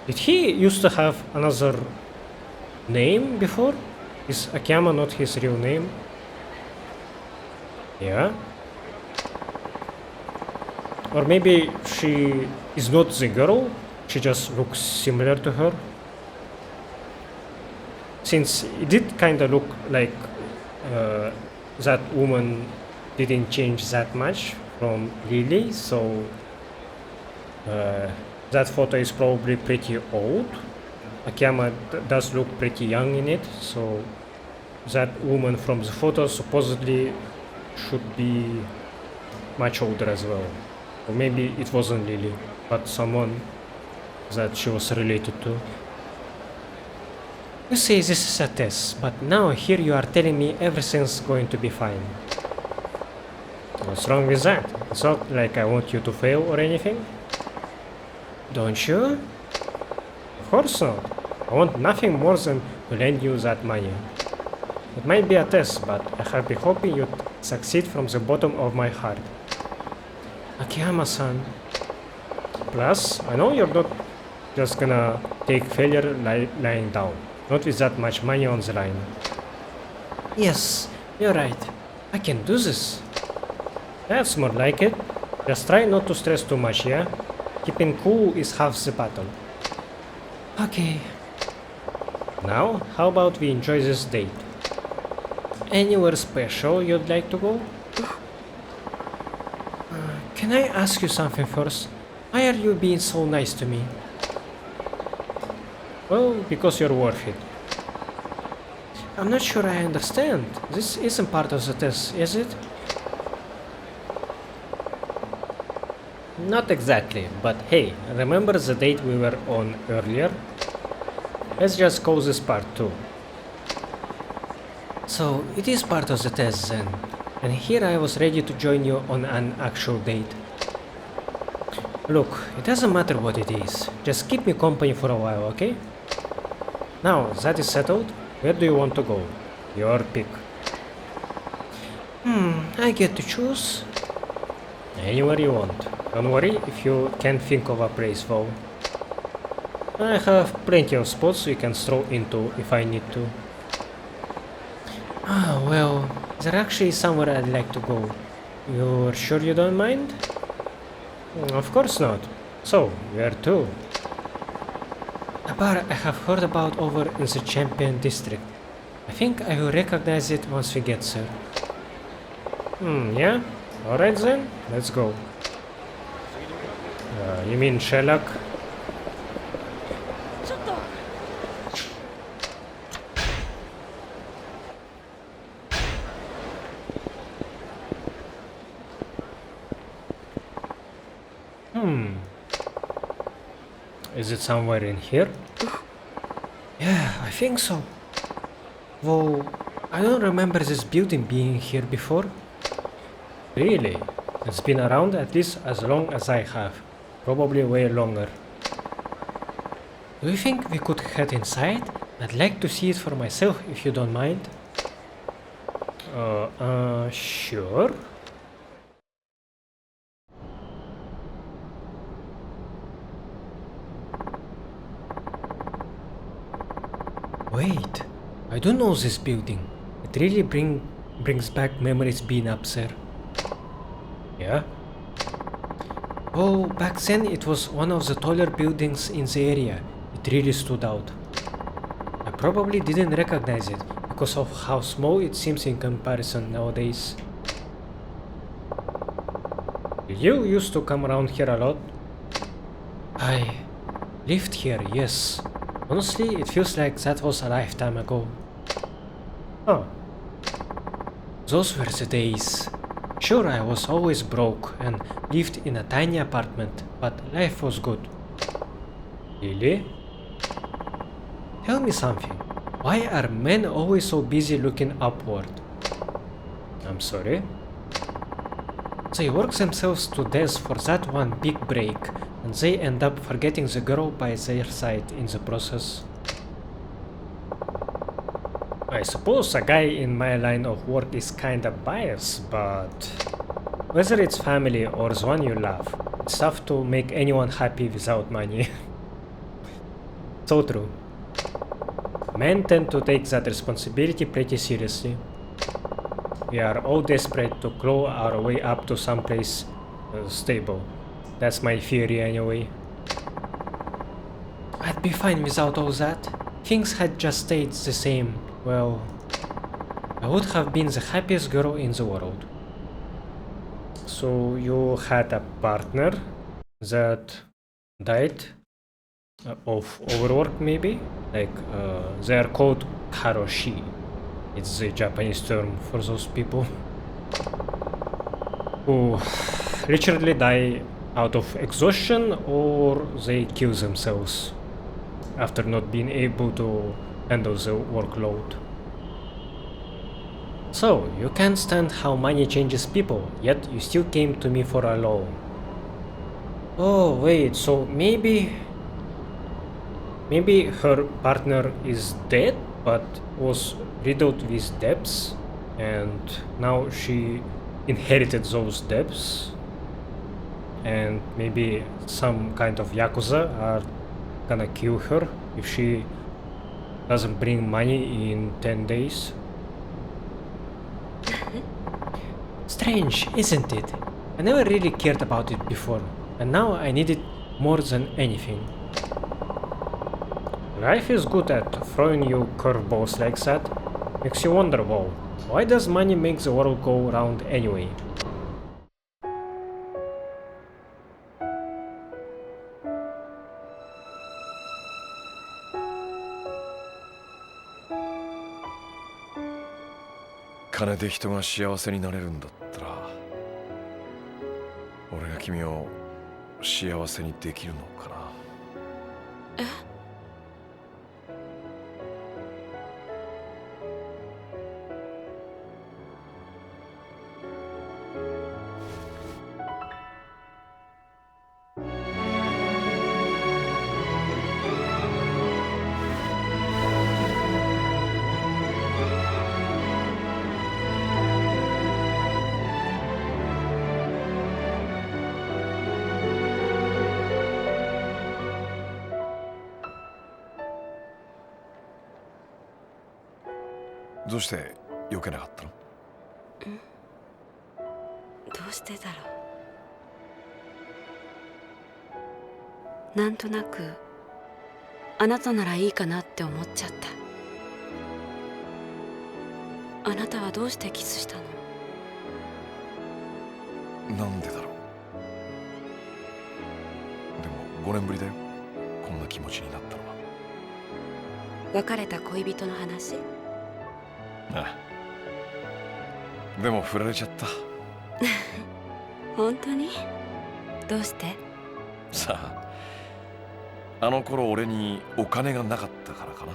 Did he used to have another name before? Is Akiyama not his real name? Yeah? Or maybe she is not the girl, she just looks similar to her? Since it did kinda look like that woman didn't change that much from Lily, so that photo is probably pretty old. Akiyama does look pretty young in it, so that woman from the photo supposedly should be much older as well. Or maybe it wasn't Lily, but someone that she was related to. You say this is a test, but now here you are telling me everything's going to be fine. What's wrong with that? It's not like I want you to fail or anything. Don't you? Of course not. I want nothing more than to lend you that money. It might be a test, but I have been hoping you'd succeed from the bottom of my heart. Akiyama-san. Plus, I know you're not just gonna take failure lying down. Not with that much money on the line. Yes, you're right. I can do this. That's more like it. Just try not to stress too much, yeah? Keeping cool is half the battle. Okay. Now, how about we enjoy this date? Anywhere special you'd like to go? Can I ask you something first? Why are you being so nice to me? Well, because you're worth it. I'm not sure I understand. This isn't part of the test, is it? Not exactly, but hey, remember the date we were on earlier? Let's just call this part 2. So, it is part of the test then. And here I was ready to join you on an actual date. Look, it doesn't matter what it is. Just keep me company for a while, okay? Now that is settled, where do you want to go? Your pick. I get to choose. Anywhere you want. Don't worry if you can't think of a place though. I have plenty of spots you can stroll into if I need to. Ah, well, there actually is somewhere I'd like to go. You're sure you don't mind? Of course not. So, where to? A bar I have heard about over in the Champion District. I think I will recognize it once we get there. Yeah? Alright then, let's go. You mean Sherlock? Is it somewhere in here? Yeah, I think so. Though, I don't remember this building being here before. Really? It's been around at least as long as I have. Probably way longer. Do you think we could head inside? I'd like to see it for myself if you don't mind. Sure. Wait, I don't know this building. It really brings back memories being up there. Yeah? Oh, back then it was one of the taller buildings in the area. It really stood out. I probably didn't recognize it because of how small it seems in comparison nowadays. You used to come around here a lot? I lived here, yes. Honestly, it feels like that was a lifetime ago. Oh, Those were the days. Sure, I was always broke and lived in a tiny apartment, but life was good. really? Tell me something. Why are men always so busy looking upward? I'm sorry. They work themselves to death for that one big break, and they end up forgetting the girl by their side in the process. I suppose a guy in my line of work is kinda biased, but whether it's family or the one you love, it's tough to make anyone happy without money. So true. Men tend to take that responsibility pretty seriously. We are all desperate to claw our way up to someplace stable. That's my theory anyway. I'd be fine without all that. Things had just stayed the same. Well, I would have been the happiest girl in the world. So you had a partner that died of overwork maybe? Like they are called karoshi. It's the Japanese term for those people who literally die out of exhaustion or they kill themselves after not being able to handle the workload. So, you can't stand how money changes people, yet you still came to me for a loan. Oh, wait, so maybe her partner is dead, but was riddled with debts, and now she inherited those debts, and maybe some kind of Yakuza are gonna kill her if she doesn't bring money in 10 days. Strange, isn't it? I never really cared about it before, and now I need it more than anything. Life is good at throwing you curveballs like that. Makes you wonder, well, why does money make the world go round anyway?金で人が幸せになれるんだったら、俺が君を幸せにできるのかな。どうして避けなかったの？どうしてだろう。なんとなくあなたならいいかなって思っちゃった。あなたはどうしてキスしたの？なんでだろう。でも5年ぶりだよ、こんな気持ちになったのは。別れた恋人の話？ああ、でも振られちゃった。本当に？どうして？さあ、あの頃俺にお金がなかったからかな。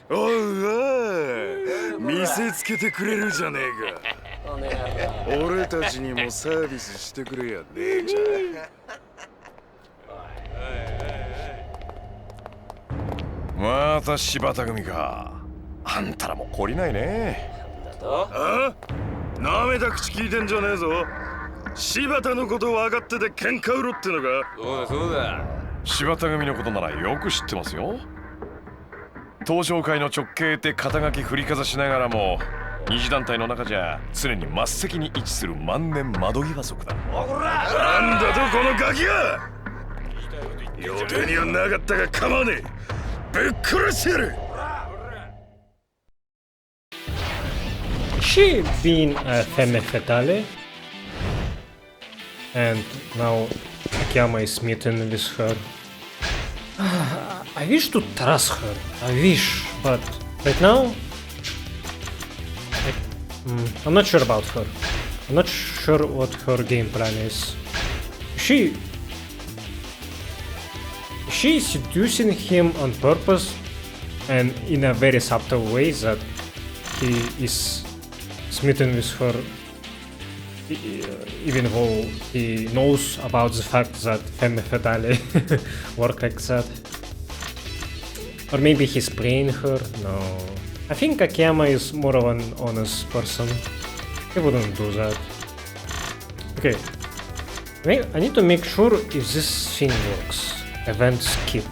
おいおい、見せつけてくれるじゃねえか。俺たちにもサービスしてくれやねえじゃん。また柴田組か。あんたらも懲りないね。あ？なめた口聞いてんじゃねえぞ。柴田のこと分かってて喧嘩売ろってのか。そうだそうだ。柴田組のことならよく知ってますよ。東商会の直系って肩書き振りかざしながらも、二次団体の中じゃ常に末席に位置する万年窓際族だ。なんだとこのガキが。予定にはなかったが構わねえ。ぶっ殺してやる。She been a femme fatale, and now Akiyama is meeting with her. I wish to trust her, I wish, but right now, I'm not sure about her. I'm not sure what her game plan is. She is seducing him on purpose and in a very subtle way that he is smitten with her even though he knows about the fact that femme fatale work like that. Or maybe he's playing her? No. I think Akiyama is more of an honest person. He wouldn't do that. Okay. I need to make sure if this thing works. Event skip.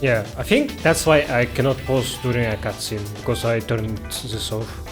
Yeah, I think that's why I cannot pause during a cutscene, because I turned this off.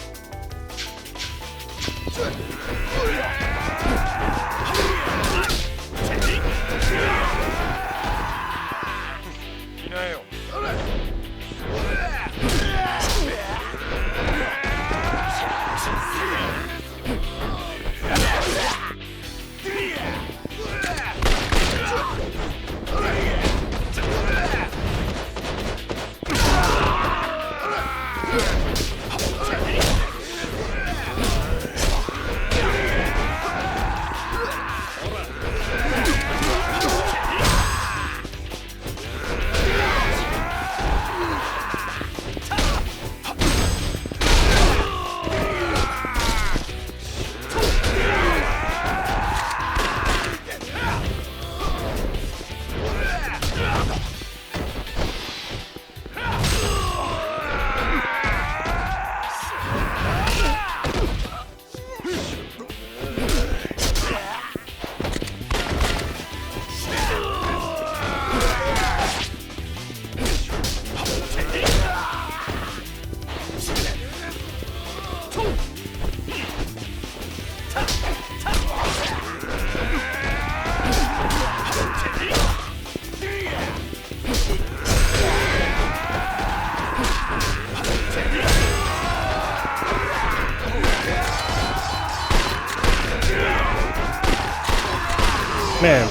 Man,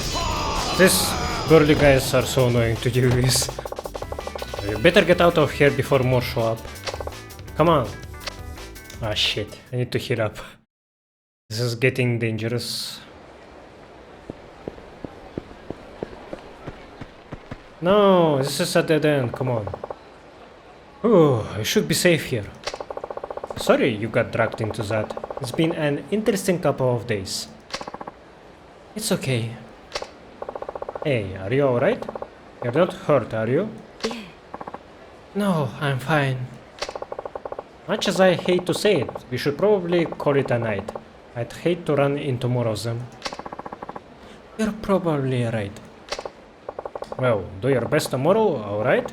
these girly guys are so annoying to deal with. You better get out of here before more show up. Come on. Ah shit, I need to heal up. This is getting dangerous. No, this is a dead end, come on. Oh, I should be safe here. Sorry you got dragged into that. It's been an interesting couple of days. It's okay. Hey, are you alright? You're not hurt, are you? No, I'm fine. Much as I hate to say it, we should probably call it a night. I'd hate to run into more of them. You're probably right. Well, do your best tomorrow, alright?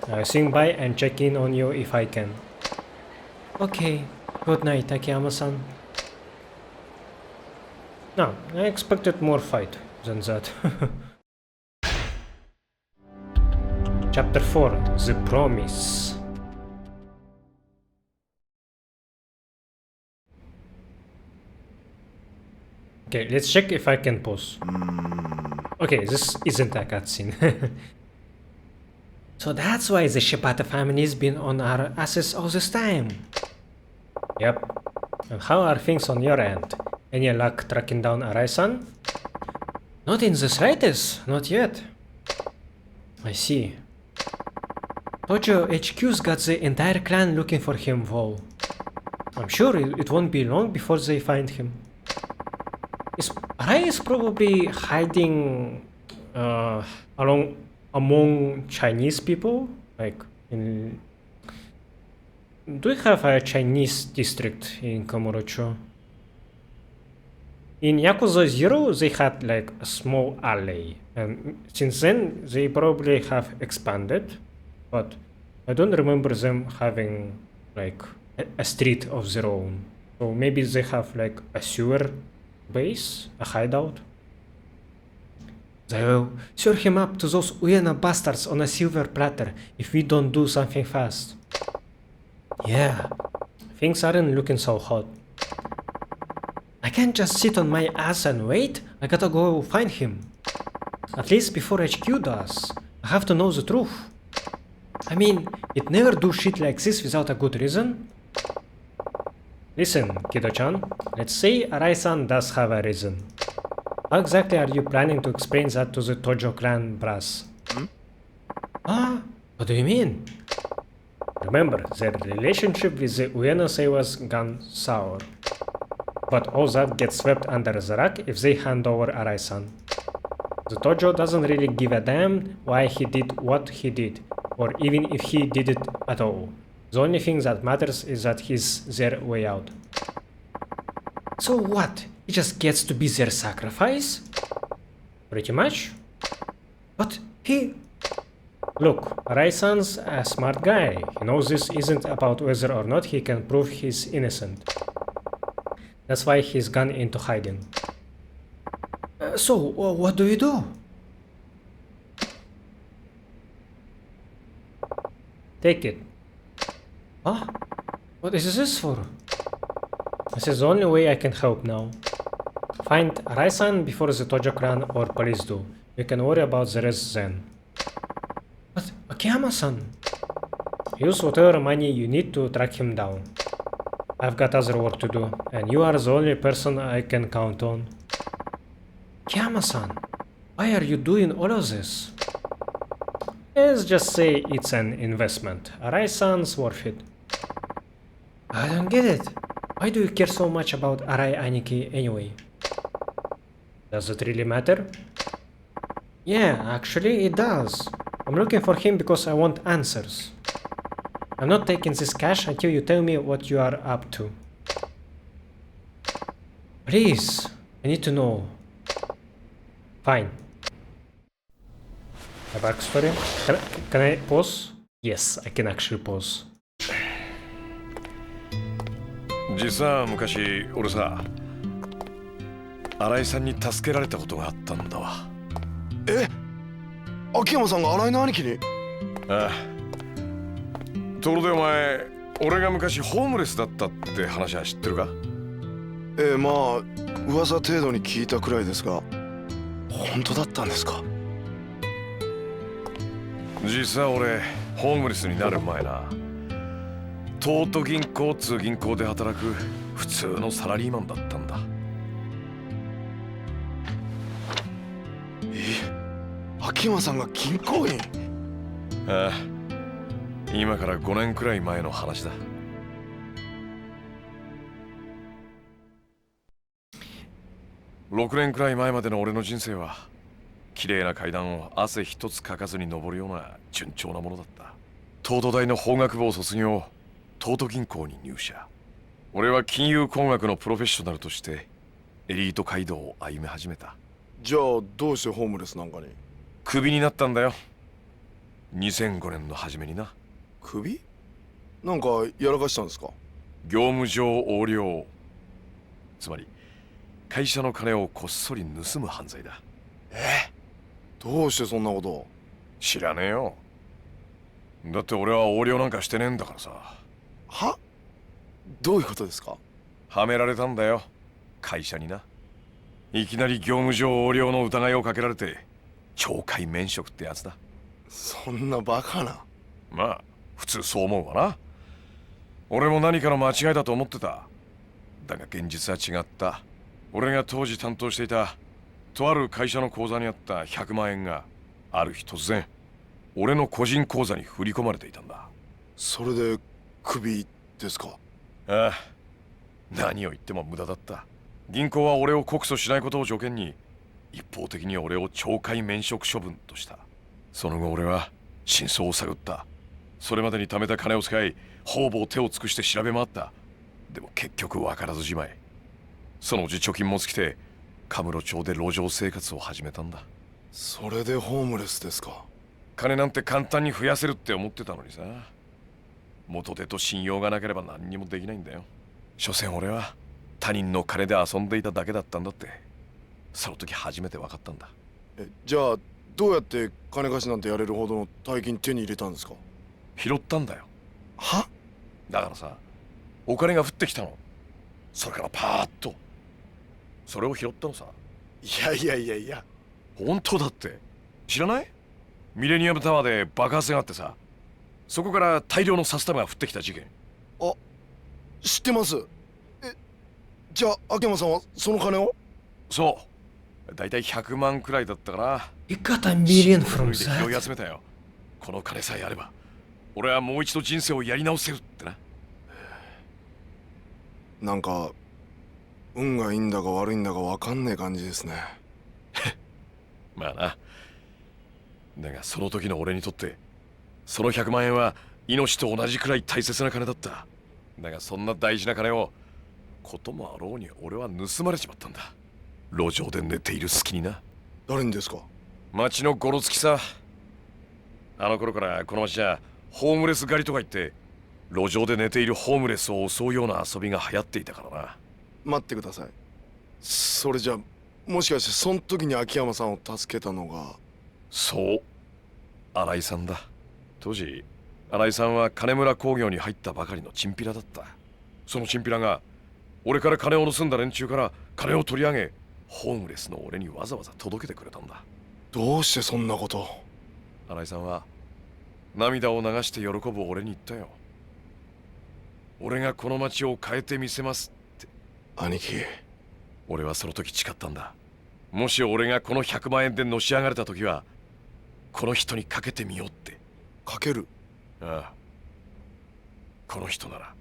I'll swing by and check in on you if I can. Okay, good night, Akiyama-san. No, I expected more fight than that. Chapter 4, The Promise. Okay, let's check if I can pause. Okay, this isn't a cutscene. So that's why the Shibata family's been on our asses all this time. Yep. And how are things on your end? Any luck tracking down Arai-san? Not in the slightest, not yet. I see. Tojo HQ's got the entire clan looking for him though. I'm sure it won't be long before they find him. Arai is probably hiding among Chinese people, like in... Do we have a Chinese district in Kamurocho? In Yakuza 0, they had like a small alley, and since then they probably have expanded, but I don't remember them having like a street of their own. So maybe they have like a sewer base, a hideout. They will serve him up to those Uena bastards on a silver platter if we don't do something fast. Yeah, things aren't looking so hot. I can't just sit on my ass and wait. I gotta go find him. At least before HQ does. I have to know the truth. I mean, it never do shit like this without a good reason. Listen, Kido-chan, let's say Arai-san does have a reason. How exactly are you planning to explain that to the Tojo clan brass? Ah, what do you mean? Remember, their relationship with the Ueno was gone sour. But all that gets swept under the rug if they hand over Arai-san. The Tojo doesn't really give a damn why he did what he did, or even if he did it at all. The only thing that matters is that he's their way out. So what? He just gets to be their sacrifice? Pretty much. But he... Look, Arai-san's a smart guy. He knows this isn't about whether or not he can prove he's innocent. That's why he's gone into hiding. So, what do you do? Take it. Huh? What is this for? This is the only way I can help now. Find Arai-san before the Tojo clan or police do. We can worry about the rest then. But Akiyama-san... Use whatever money you need to track him down. I've got other work to do, and you are the only person I can count on. Akiyama-san, why are you doing all of this? Let's just say it's an investment. Arai-san's worth it. I don't get it. Why do you care so much about Arai Aniki anyway? Does it really matter? Yeah, actually it does. I'm looking for him because I want answers. I'm not taking this cash until you tell me what you are up to. Please, I need to know. Fine. A backstory? Can I pause? Yes, I can actually pause. 実は昔俺さ新井さんに助けられたことがあったんだわ。え、秋山さんが新井の兄貴に？ああ。ところでお前、俺が昔ホームレスだったって話は知ってるか？まあ噂程度に聞いたくらいですが、本当だったんですか？実は俺ホームレスになる前な、東都銀行っつう銀行で働く普通のサラリーマンだったんだ。秋山さんが銀行員？ああ、今から5年くらい前の話だ。6年くらい前までの俺の人生は綺麗な階段を汗一つかかずに登るような順調なものだった。東都大の法学部を卒業、東都銀行に入社。俺は金融工学のプロフェッショナルとしてエリート街道を歩み始めた。じゃあどうしてホームレスなんかに？クビになったんだよ。2005年の初めにな。クビ？なんかやらかしたんですか？業務上横領。つまり会社の金をこっそり盗む犯罪だ。どうしてそんなことを？知らねえよ。だって俺は横領なんかしてねえんだからさ。は？どういうことですか？はめられたんだよ、会社にな。いきなり業務上横領の疑いをかけられて懲戒免職ってやつだ。そんなバカな。まあ普通そう思うわな。俺も何かの間違いだと思ってた。だが現実は違った。俺が当時担当していたとある会社の口座にあった100万円がある日突然俺の個人口座に振り込まれていたんだ。それでクビですか？ああ、何を言っても無駄だった。銀行は俺を告訴しないことを条件に一方的に俺を懲戒免職処分とした。その後俺は真相を探った。それまでに貯めた金を使い方々手を尽くして調べ回った。でも結局分からずじまい。そのうち貯金も尽きてカムロ町で路上生活を始めたんだ。それでホームレスですか。金なんて簡単に増やせるって思ってたのにさ、元手と信用がなければ何にもできないんだよ。所詮俺は他人の金で遊んでいただけだったんだって、その時初めて分かったんだ。じゃあどうやって金貸しなんてやれるほどの大金手に入れたんですか。拾ったんだよ。は？だからさ、お金が降ってきたの。それからパーッとそれを拾ったのさ。いや。本当だって。知らない？ミレニアムタワーで爆発があってさ、そこから大量の札束が降ってきた事件。あ、知ってます。じゃあ秋山さんはその金を？そう、だいたい100万くらいだったかな。 You got a million from 拾い that? 集めたよ。この金さえあれば俺はもう一度人生をやり直せるってな。なんか運がいいんだか悪いんだか分かんねえ感じですね。まあな。だがその時の俺にとってその100万円は命と同じくらい大切な金だった。だがそんな大事な金をこともあろうに俺は盗まれちまったんだ。路上で寝ている隙にな。誰にですか？町のゴロつきさ。あの頃からこの町じゃホームレス狩りとか言って路上で寝ているホームレスを襲うような遊びが流行っていたからな。待ってください。それじゃもしかしてその時に秋山さんを助けたのが？そう、新井さんだ。当時新井さんは金村工業に入ったばかりのチンピラだった。そのチンピラが俺から金を盗んだ連中から金を取り上げ、ホームレスの俺にわざわざ届けてくれたんだ。どうしてそんなこと？新井さんは涙を流して喜ぶ俺に言ったよ。俺がこの町を変えてみせますって。兄貴。俺はその時誓ったんだ。もし俺がこの100万円でのし上がれた時はこの人にかけてみようって。かける？ああ、この人なら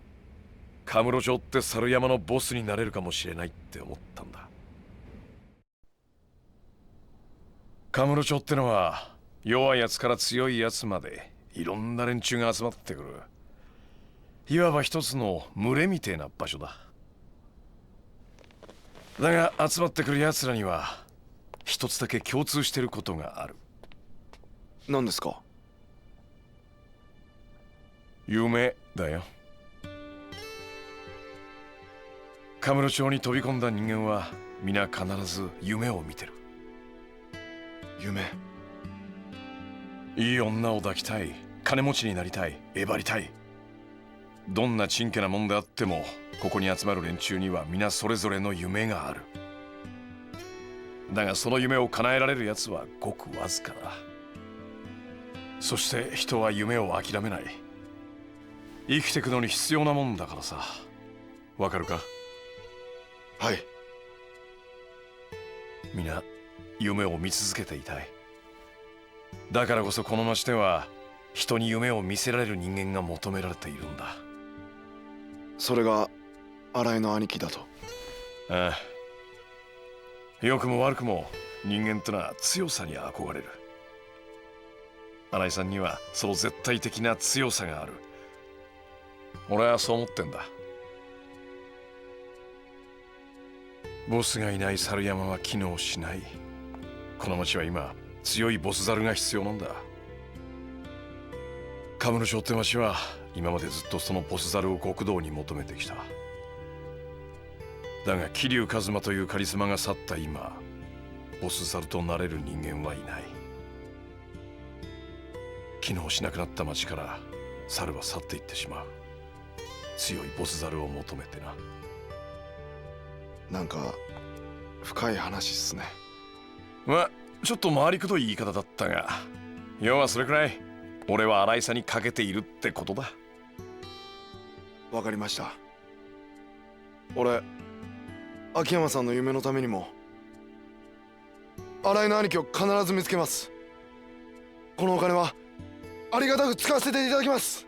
カムロ町って猿山のボスになれるかもしれないって思ったんだ。カムロ町ってのは弱いやつから強いやつまでいろんな連中が集まってくる、いわば一つの群れみてえな場所だ。だが集まってくるやつらには一つだけ共通してることがある。何ですか？夢だよ。カムロ町に飛び込んだ人間は皆必ず夢を見てる。夢？いい女を抱きたい、金持ちになりたい、えばりたい。どんなちんけなもんであってもここに集まる連中には皆それぞれの夢がある。だがその夢を叶えられるやつはごくわずかだ。そして人は夢を諦めない。生きてくのに必要なもんだからさ。わかるか？はい。皆夢を見続けていたい。だからこそこの町では人に夢を見せられる人間が求められているんだ。それが新井の兄貴だと？ああ、良くも悪くも人間ってのは強さに憧れる。新井さんにはその絶対的な強さがある。俺はそう思ってんだ。ボスがいない猿山は機能しない。この町は今強いボス猿が必要なんだ。カムロ町って町は今までずっとそのボス猿を極道に求めてきた。だが桐生一馬というカリスマが去った今、ボス猿となれる人間はいない。機能しなくなった町から猿は去っていってしまう。強いボス猿を求めてな。なんか深い話っすね。まあちょっと回りくどい言い方だったが、要はそれくらい俺は新井さんにかけているってことだ。わかりました。俺秋山さんの夢のためにも新井の兄貴を必ず見つけます。このお金はありがたく使わせていただきます。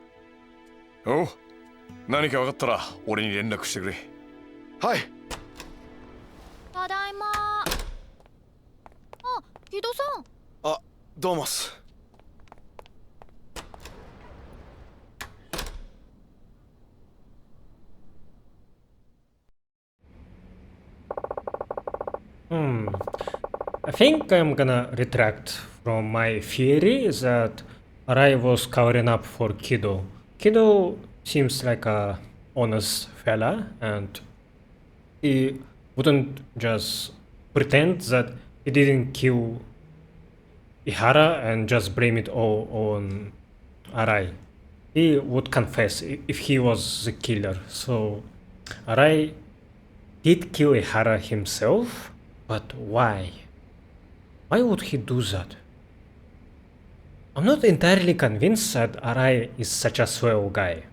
おう、何か分かったら俺に連絡してくれ。はい。ただいま。あ、木戸さん。あ、どうもっす。I think I'm gonna retract from my theory that Arai was covering up for Kido. Kido seems like a honest fella, and he wouldn't just pretend that he didn't kill Ihara and just blame it all on Arai. He would confess if he was the killer. So Arai did kill Ihara himself, but why? Why would he do that? I'm not entirely convinced that Arai is such a swell guy.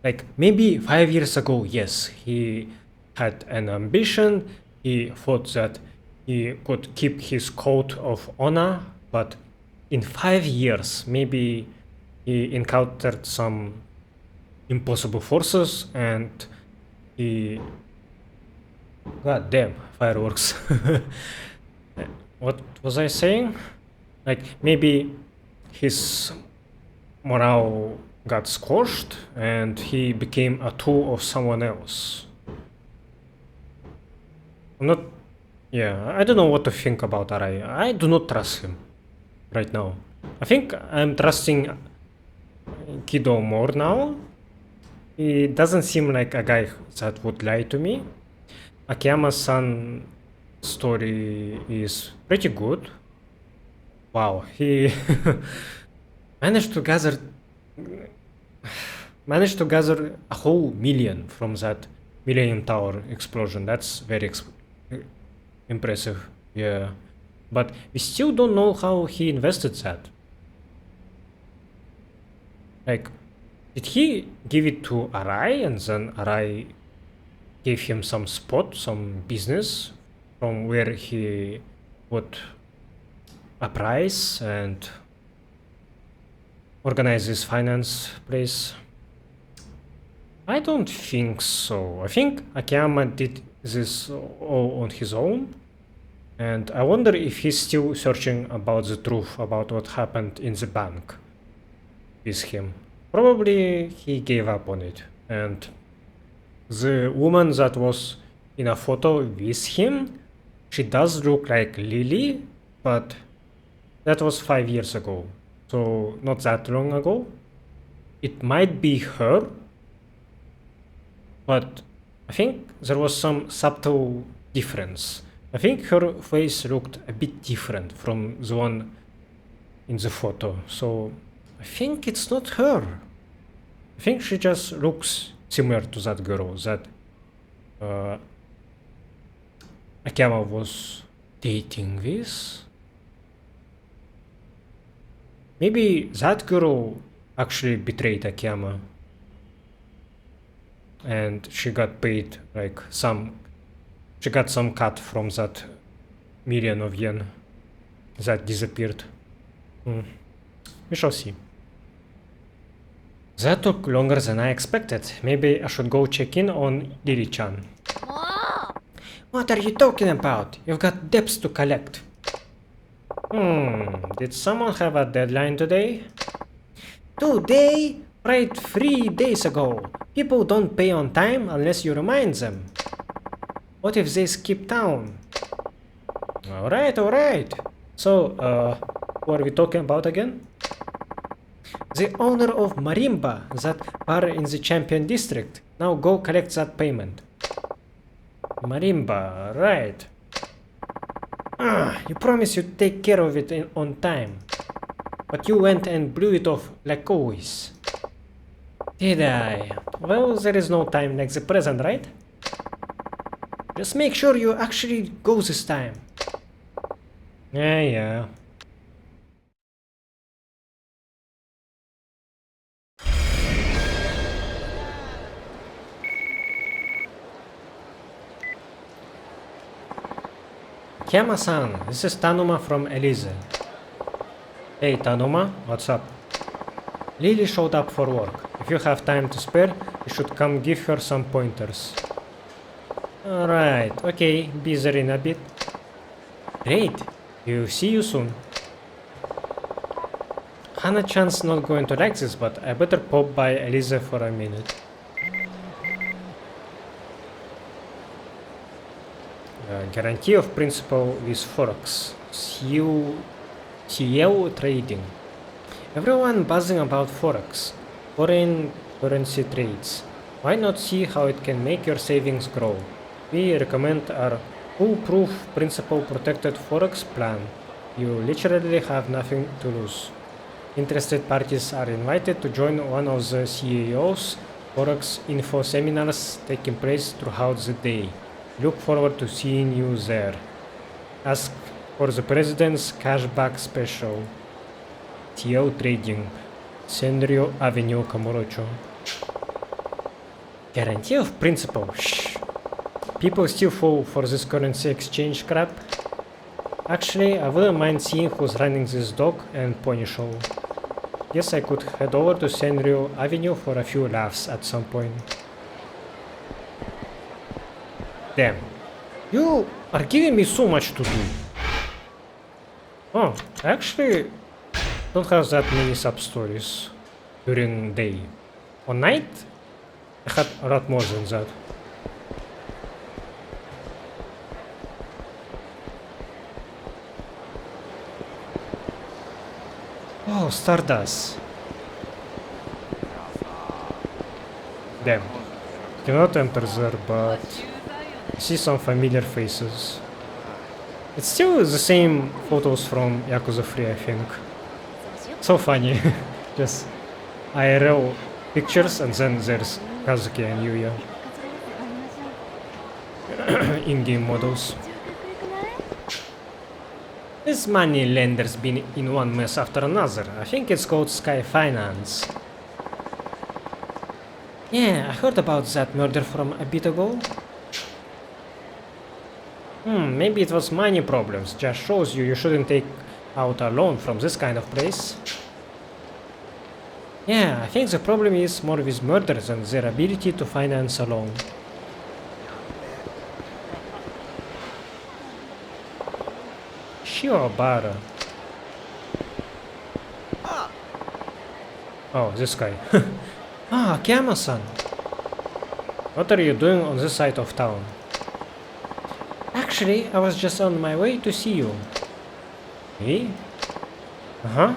Like, maybe 5 years ago, yes, he had an ambition, he thought that he could keep his code of honor, but in 5 years, maybe he encountered some impossible forces and he. God damn, fireworks. What was I saying? Like, maybe his morale got squashed and he became a tool of someone else. I'm not. Yeah, I don't know what to think about Arai. I do not trust him right now. I think I'm trusting Kido more now. He doesn't seem like a guy that would lie to me. Akiyama-san story is pretty good. Wow, he managed to gather a whole million from that Millennium Tower explosion. That's very impressive. Yeah, but we still don't know how he invested that. Like, did he give it to Arai and then Arai gave him some spot, some business from where he would appraise and organize his finance place? I don't think so. I think Akiyama did this all on his own, and I wonder if he's still searching about the truth about what happened in the bank with him. Probably he gave up on it, and the woman that was in a photo with him, she does look like Lily, but that was 5 years ago, so not that long ago. It might be her, but I think there was some subtle difference. I think her face looked a bit different from the one in the photo, so I think it's not her. I think she just looks similar to that girl that Akiyama was dating with. Maybe that girl actually betrayed Akiyama and she got paid like she got some cut from that million of yen that disappeared. We shall see. That took longer than I expected. Maybe I should go check in on Lily-chan. What are you talking about? You've got debts to collect. Did someone have a deadline today? Today? Right 3 days ago. People don't pay on time unless you remind them. What if they skip town? Alright. So, who are we talking about again? The owner of Marimba, that bar in the Champion District. Now go collect that payment. Marimba, right. You promised you'd take care of it on time. But you went and blew it off like always. Did I? Well, there is no time like the present, right? Just make sure you actually go this time. Yeah. Kiyama-san, this is Tanuma from Elise. Hey Tanuma, what's up? Lily showed up for work. If you have time to spare, you should come give her some pointers. Alright, okay, be there in a bit. Great, see you soon. Hana-chan's not going to like this, but I better pop by Elise for a minute. guarantee of principal with Forex. CEO trading. Everyone buzzing about Forex. Foreign currency trades. Why not see how it can make your savings grow? We recommend our foolproof principal protected Forex plan. You literally have nothing to lose. Interested parties are invited to join one of the CEO's Forex info seminars taking place throughout the day. Look forward to seeing you there. Ask for the president's cashback special. CEO Trading, Senryo Avenue, Kamurocho. Guarantee of principal. Shh. People still fall for this currency exchange crap. Actually, I wouldn't mind seeing who's running this dog and pony show. Guess I could head over to Senryo Avenue for a few laughs at some point. Damn. You are giving me so much to do. Oh, I actually don't have that many sub-stories during day. On night, I had a lot more than that. Oh, Stardust. Damn. Cannot enter there, but I see some familiar faces. It's still the same photos from Yakuza 3, I think. So funny. Just IRL pictures and then there's Kazuki and Yuya. In-game models. This money lender's been in one mess after another. I think it's called Sky Finance. Yeah, I heard about that murder from a bit ago. Maybe it was money problems. Just shows you shouldn't take out a loan from this kind of place. Yeah, I think the problem is more with murders than their ability to finance a loan. Shiobara. Oh, this guy. Ah, Kiyama-san. What are you doing on this side of town? Actually, I was just on my way to see you. Me? Uh-huh.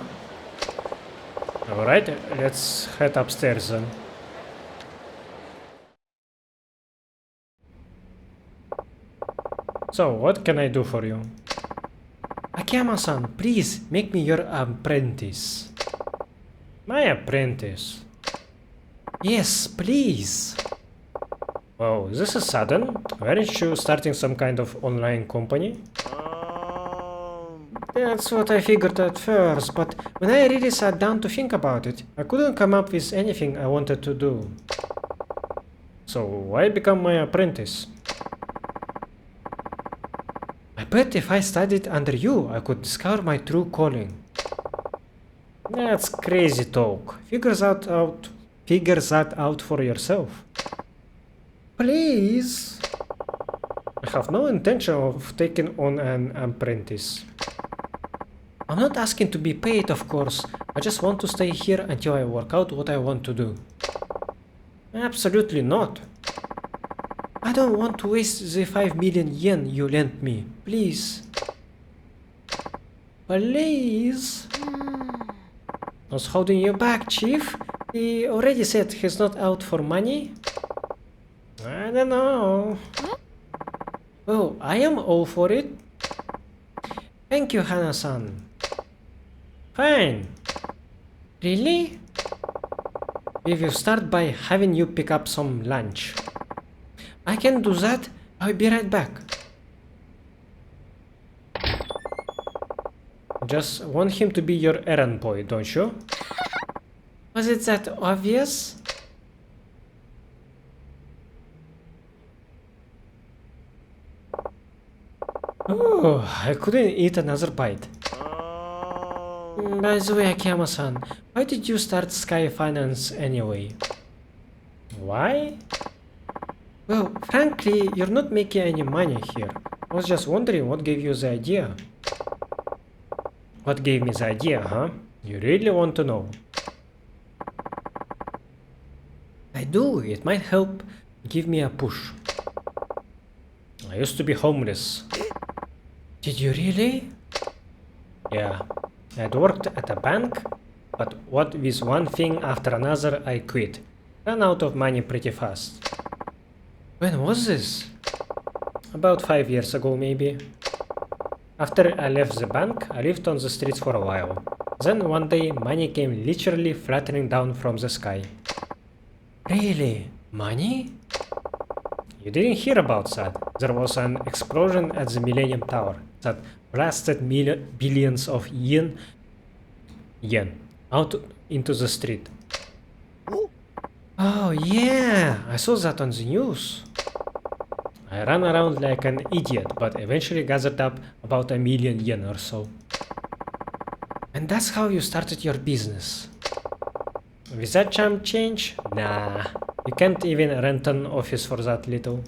Alright, let's head upstairs then. So, what can I do for you? Akiyama-san, please make me your apprentice. My apprentice? Yes, please. Wow, this is sudden. Weren't you starting some kind of online company? That's what I figured at first, but when I really sat down to think about it, I couldn't come up with anything I wanted to do. So why become my apprentice? I bet if I studied under you, I could discover my true calling. That's crazy talk. Figure that out for yourself. Please. I have no intention of taking on an apprentice. I'm not asking to be paid, of course. I just want to stay here until I work out what I want to do. Absolutely not. I don't want to waste the 5 million yen you lent me. Please. Please. I was holding you back, Chief. He already said he's not out for money. I don't know. Oh, I am all for it. Thank you, Hana-san. Fine. Really? We will start by having you pick up some lunch. I can do that. I'll be right back. Just want him to be your errand boy, don't you? Was it that obvious? Oh, I couldn't eat another bite. By the way, Akiyama-san, why did you start Sky Finance anyway? Why? Well, frankly, you're not making any money here. I was just wondering what gave you the idea. What gave me the idea, huh? You really want to know? I do. It might help give me a push. I used to be homeless. Did you really? Yeah, I'd worked at a bank, but what with one thing after another, I quit. Ran out of money pretty fast. When was this? About 5 years ago, maybe. After I left the bank, I lived on the streets for a while. Then one day, money came literally flattering down from the sky. Really? Money? You didn't hear about that. There was an explosion at the Millennium Tower that blasted billions of yen out into the street. Oh yeah, I saw that on the news. I ran around like an idiot, but eventually gathered up about 1,000,000 yen or so. And that's how you started your business. With that chump change? Nah, you can't even rent an office for that little.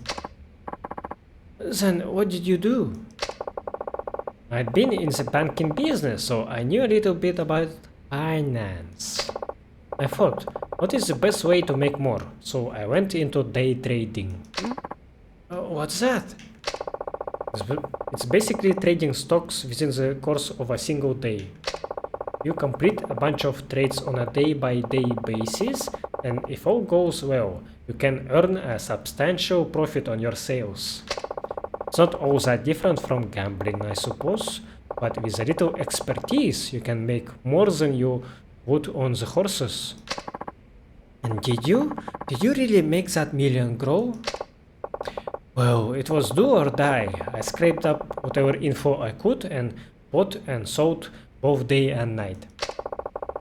Then what did you do? I'd been in the banking business, so I knew a little bit about finance. I thought, what is the best way to make more? So I went into day trading. What's that? It's basically trading stocks within the course of a single day. You complete a bunch of trades on a day-by-day basis, and if all goes well, you can earn a substantial profit on your sales. It's not all that different from gambling, I suppose, but with a little expertise, you can make more than you would on the horses. And did you? Did you really make that million grow? Well, it was do or die. I scraped up whatever info I could and bought and sold both day and night.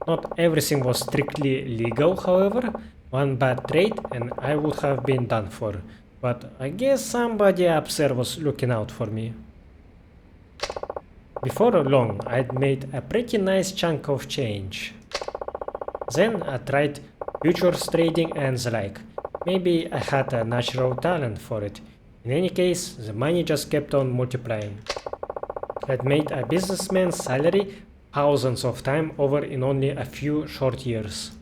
Not everything was strictly legal, however. One bad trade and I would have been done for. But I guess somebody up there was looking out for me. Before long, I'd made a pretty nice chunk of change. Then I tried futures trading and the like. Maybe I had a natural talent for it. In any case, the money just kept on multiplying. I'd made a businessman's salary thousands of times over in only a few short years.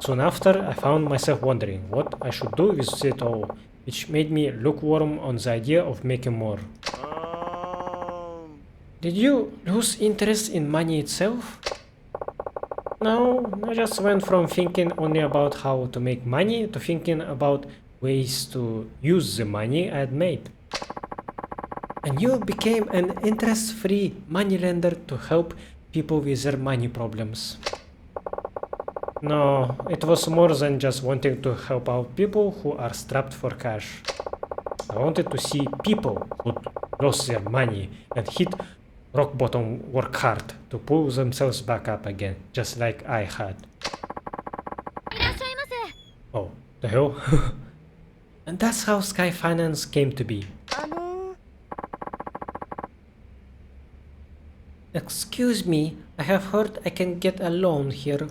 Soon after, I found myself wondering what I should do with it all, which made me lukewarm on the idea of making more. Did you lose interest in money itself? No, I just went from thinking only about how to make money to thinking about ways to use the money I had made. And you became an interest-free moneylender to help people with their money problems. No, it was more than just wanting to help out people who are strapped for cash. I wanted to see people who lost their money and hit rock bottom work hard to pull themselves back up again, just like I had. Oh, the hell? And that's how Sky Finance came to be. Excuse me, I have heard I can get a loan here.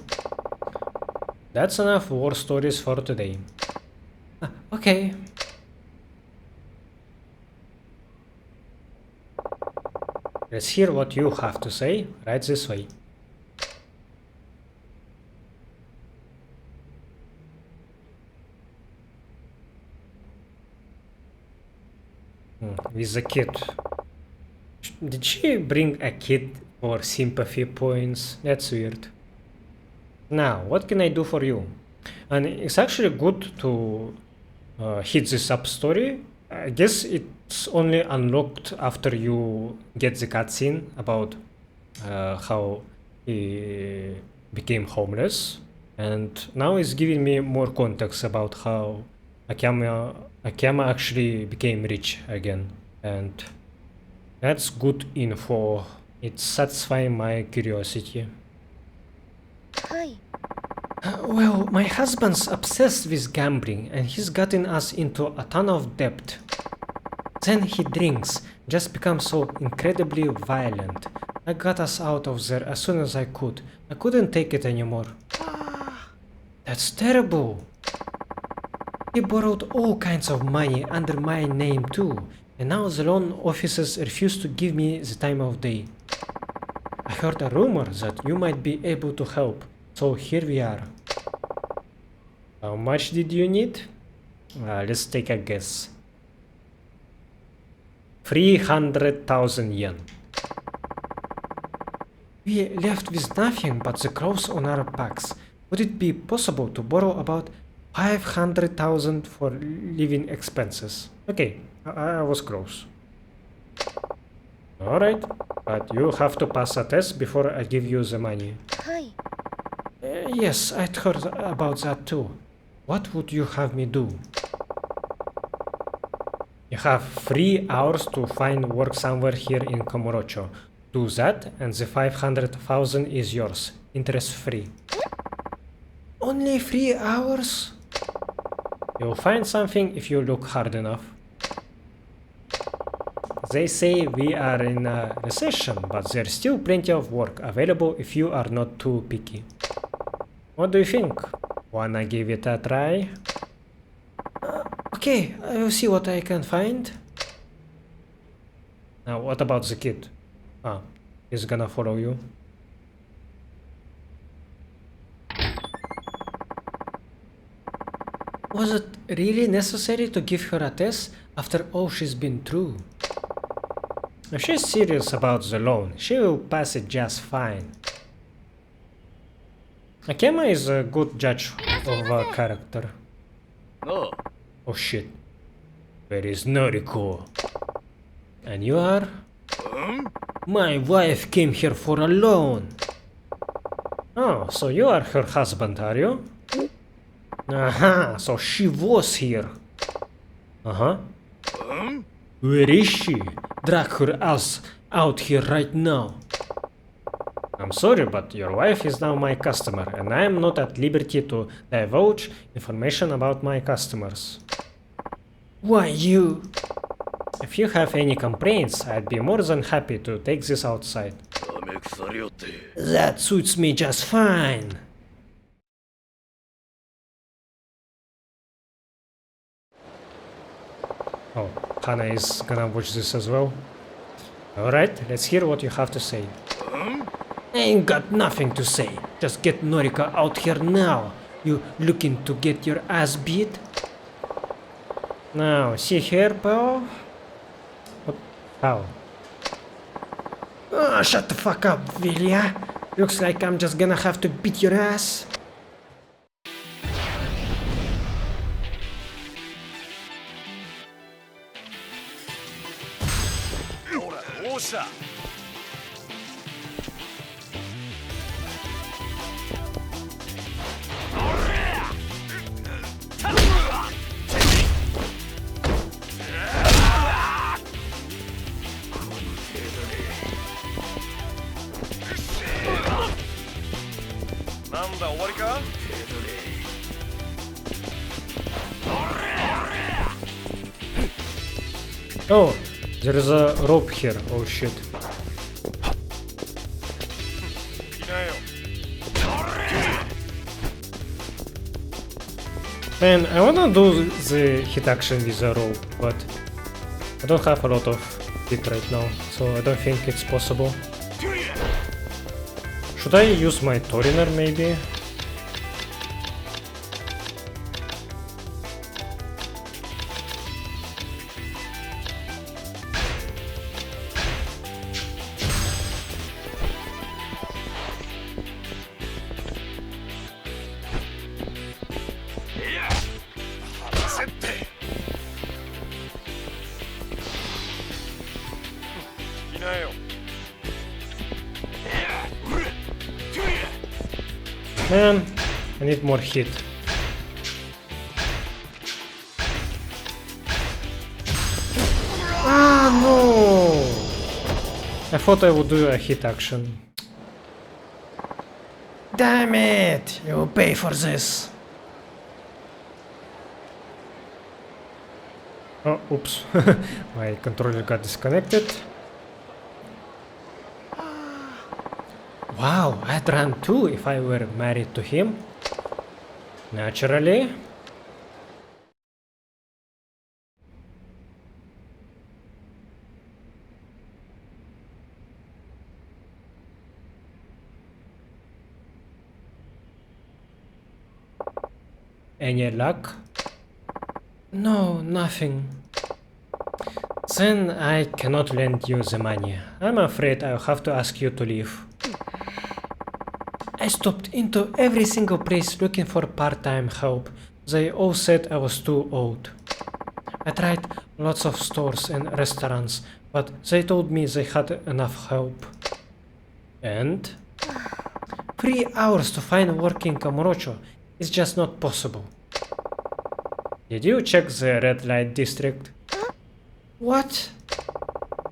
That's enough war stories for today. Okay. Let's hear what you have to say right this way. With the kid. Did she bring a kid for sympathy points? That's weird. Now, what can I do for you? And it's actually good to hit this up story. I guess it's only unlocked after you get the cutscene about how he became homeless. And now it's giving me more context about how Akiyama actually became rich again. And that's good info. It's satisfying my curiosity. Well, my husband's obsessed with gambling and he's gotten us into a ton of debt. Then he drinks, just becomes so incredibly violent. I got us out of there as soon as I could. I couldn't take it anymore. That's terrible. He borrowed all kinds of money under my name too, and now the loan officers refuse to give me the time of day. I heard a rumor that you might be able to help, so here we are. How much did you need? Let's take a guess. 300,000 yen. We left with nothing but the clothes on our backs. Would it be possible to borrow about 500,000 for living expenses? Okay, I was close. Alright, but you have to pass a test before I give you the money. はい Yes, I'd heard about that too. What would you have me do? You have 3 hours to find work somewhere here in Komorocho. Do that and the 500,000 is yours, interest free. Only 3 hours? You'll find something if you look hard enough. They say we are in a recession, but there's still plenty of work available if you are not too picky. What do you think? Wanna give it a try? Okay, I will see what I can find. Now, what about the kid? Ah, he's gonna follow you. Was it really necessary to give her a test after all she's been through? If she's serious about the loan, she will pass it just fine. Akema is a good judge of a character. Oh. Oh shit. Where is Noriko? And you are? My wife came here for a loan. Oh, so you are her husband, are you? Aha, so she was here. Uh-huh. Where is she? Drag her ass out here right now. I'm sorry, but your wife is now my customer, and I am not at liberty to divulge information about my customers. Why you? If you have any complaints, I'd be more than happy to take this outside. That suits me just fine. Oh, Hana is gonna watch this as well. Alright, let's hear what you have to say. I ain't got nothing to say. Just get Norika out here now. You looking to get your ass beat? Now, see here, pal? What? How? Ah, shut the fuck up, Vilya. Looks like I'm just gonna have to beat your ass. Oh, there is a rope here. Oh shit. Man, I wanna do the hit action with a rope, but I don't have a lot of it right now, so I don't think it's possible. Should I use my Toriner maybe? Man, I need more hit. Ah, no! I thought I would do a hit action. Damn it! You'll pay for this. Oh, oops. My controller got disconnected. Wow, I'd run too if I were married to him. Naturally. Any luck? No, nothing. Then I cannot lend you the money. I'm afraid I'll have to ask you to leave. I stopped into every single place looking for part-time help. They all said I was too old. I tried lots of stores and restaurants, but they told me they had enough help. And? 3 hours to find work in Kamurocho is just not possible. Did you check the red light district? What?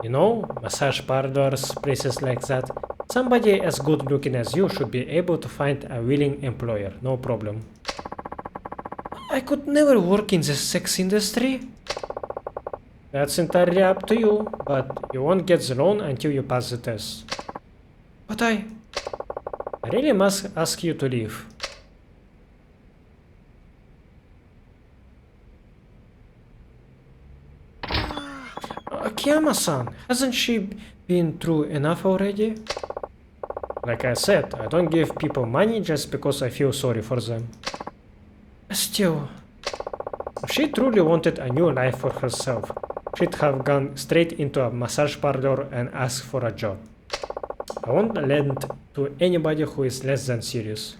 You know, massage parlors, places like that. Somebody as good looking as you should be able to find a willing employer, no problem. I could never work in the sex industry. That's entirely up to you, but you won't get the loan until you pass the test. But I really must ask you to leave. Akiyama-san, hasn't she been through enough already? Like I said, I don't give people money just because I feel sorry for them. Still, if she truly wanted a new life for herself, she'd have gone straight into a massage parlor and asked for a job. I won't lend to anybody who is less than serious.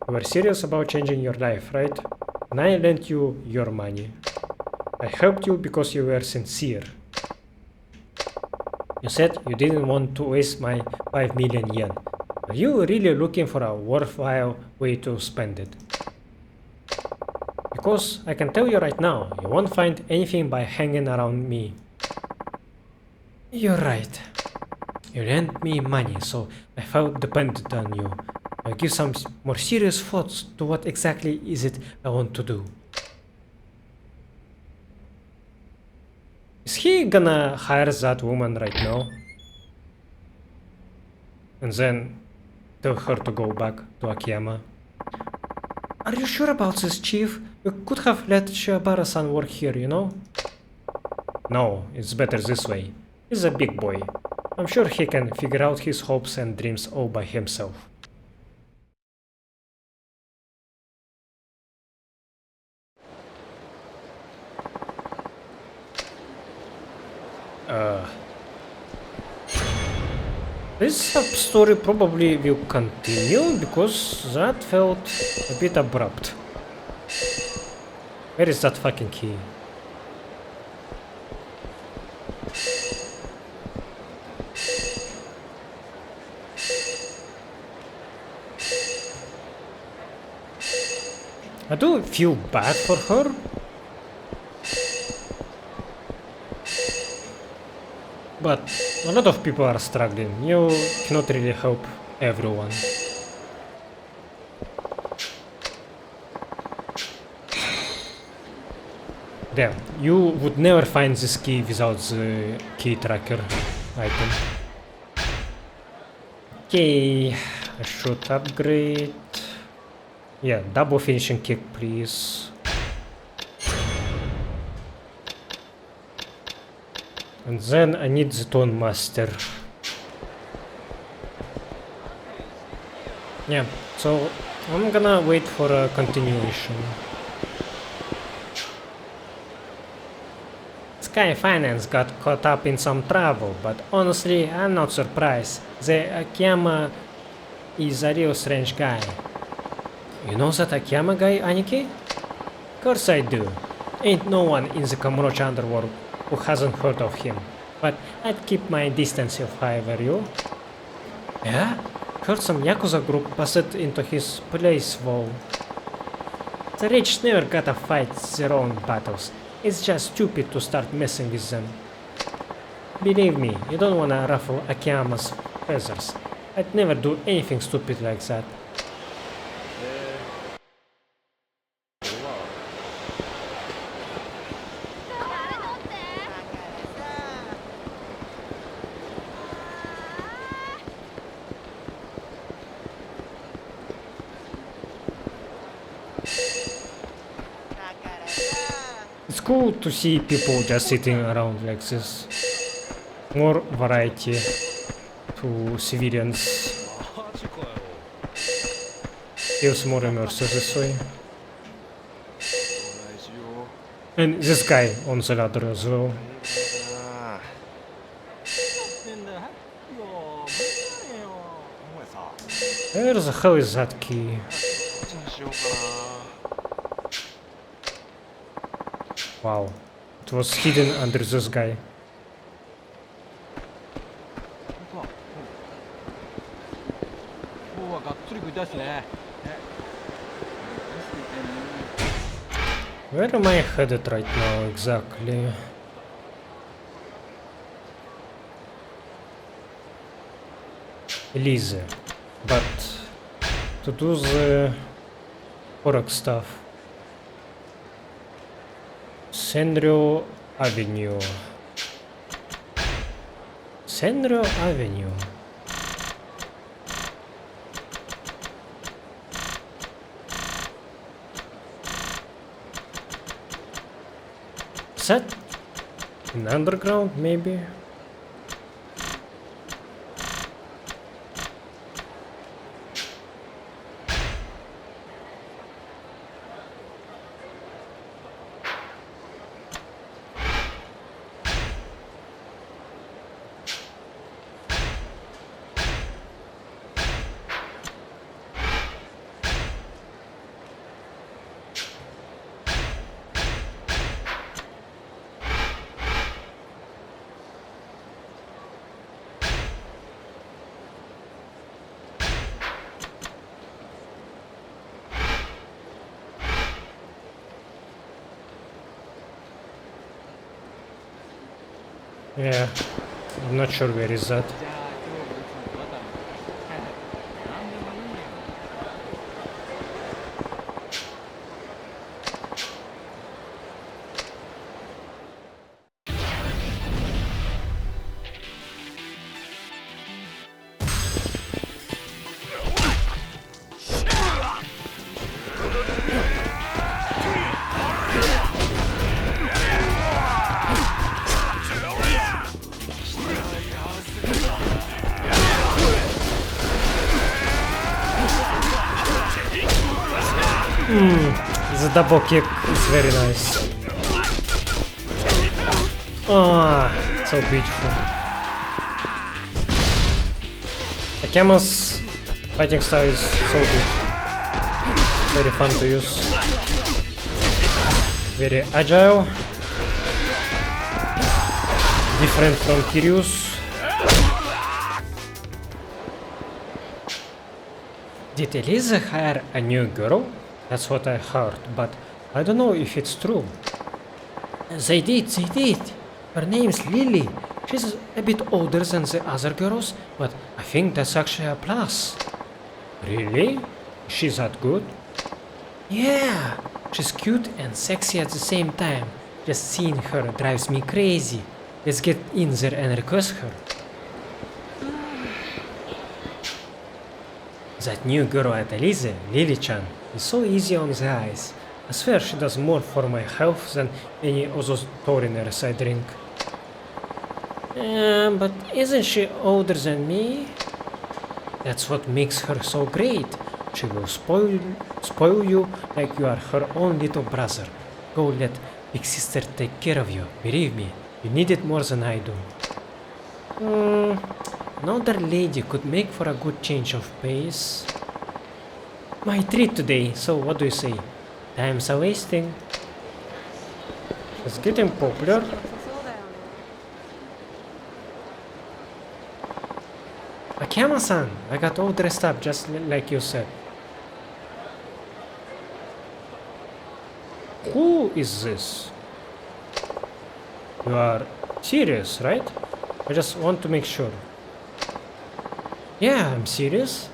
You were serious about changing your life, right? And I lent you your money. I helped you because you were sincere. You said you didn't want to waste my 5 million yen. Are you really looking for a worthwhile way to spend it? Because I can tell you right now, you won't find anything by hanging around me. You're right. You lent me money, so I felt dependent on you. I'll give some more serious thoughts to what exactly is it I want to do. Is he gonna hire that woman right now? And then tell her to go back to Akiyama? Are you sure about this, Chief? You could have let Shiobara-san work here, you know? No, it's better this way. He's a big boy. I'm sure he can figure out his hopes and dreams all by himself. This sub-story probably will continue because that felt a bit abrupt. Where is that fucking key? I do feel bad for her. But a lot of people are struggling. You cannot really help everyone. There, you would never find this key without the key tracker item. Okay, I should upgrade. Yeah, double finishing kick, please. And then I need the Tone Master. Yeah, so I'm gonna wait for a continuation. Sky Finance got caught up in some trouble, but honestly, I'm not surprised. The Akiyama is a real strange guy. You know that Akiyama guy, Aniki? Course I do. Ain't no one in the Kamurocho underworld who hasn't heard of him. But I'd keep my distance if I were you. Yeah? Heard some Yakuza group busted into his place though. The rich never gotta fight their own battles. It's just stupid to start messing with them. Believe me, you don't wanna ruffle Akiyama's feathers. I'd never do anything stupid like that. It's cool to see people just sitting around like this. More variety to civilians. Feels more immersive this way. And this guy on the ladder as well. Where the hell is that key? どっちにしようか Wow. It was hidden under this guy. 今日はがっつり食いたいですね。 Where am I headed right now exactly? Elise. But to do the Korok stuff. Senryo Avenue. Senryo Avenue. Is that an underground maybe? Yeah, I'm not sure where is that. じゃあ今日もいつもとバターのなんでもいいよ。 The double kick is very nice. Ah, so beautiful. Akema's fighting style is so good. Very fun to use. Very agile. Different from Kiryu's. Did Elise hire a new girl? That's what I heard, but I don't know if it's true. They did. Her name's Lily. She's a bit older than the other girls, but I think that's actually a plus. Really? She's that good? Yeah, she's cute and sexy at the same time. Just seeing her drives me crazy. Let's get in there and request her. That new girl at Elise, Lily-chan, is so easy on the eyes. I swear she does more for my health than any of those tauriners I drink. But isn't she older than me? That's what makes her so great. She will spoil you like you are her own little brother. Go let big sister take care of you. Believe me, you need it more than I do. Another lady could make for a good change of pace. My treat today, so what do you say? Time's a wasting. It's getting popular. Akiyama-san, I got all dressed up just like you said. Who is this? You are serious, right? I just want to make sure. Yeah, I'm serious.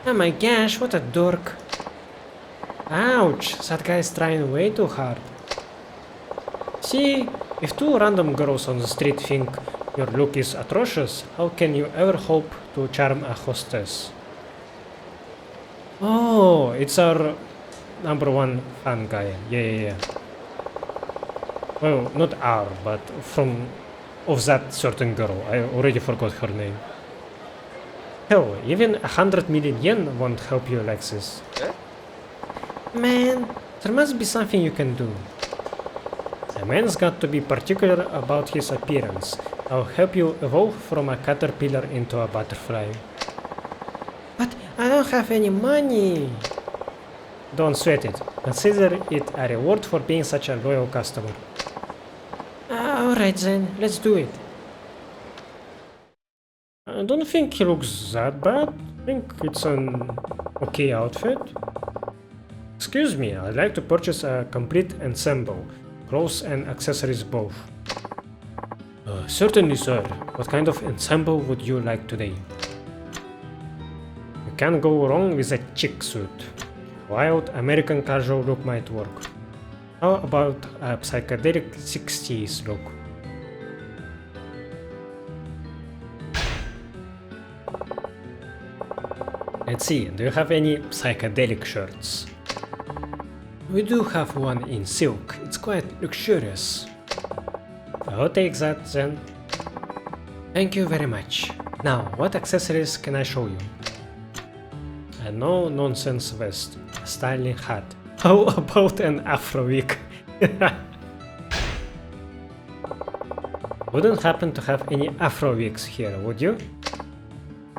Oh my gosh, what a dork. Ouch, that guy is trying way too hard. See, if two random girls on the street think your look is atrocious, how can you ever hope to charm a hostess? Oh, it's our #1 fan guy. Yeah. Well, not our, but of that certain girl. I already forgot her name. Hell, even 100 million yen won't help you like this. Man, there must be something you can do. A man's got to be particular about his appearance. I'll help you evolve from a caterpillar into a butterfly. But I don't have any money. Don't sweat it. Consider it a reward for being such a loyal customer. Alright then, let's do it. I don't think he looks that bad. I think it's an okay outfit. Excuse me, I'd like to purchase a complete ensemble. Clothes and accessories both. Certainly, sir. What kind of ensemble would you like today? You can't go wrong with a chic suit. Wild American casual look might work. How about a psychedelic 60s look? Let's see, do you have any psychedelic shirts? We do have one in silk. It's quite luxurious. I'll take that then. Thank you very much. Now, what accessories can I show you? A no-nonsense vest, a styling hat. How about an afro wig? Wouldn't happen to have any afro wigs here, would you?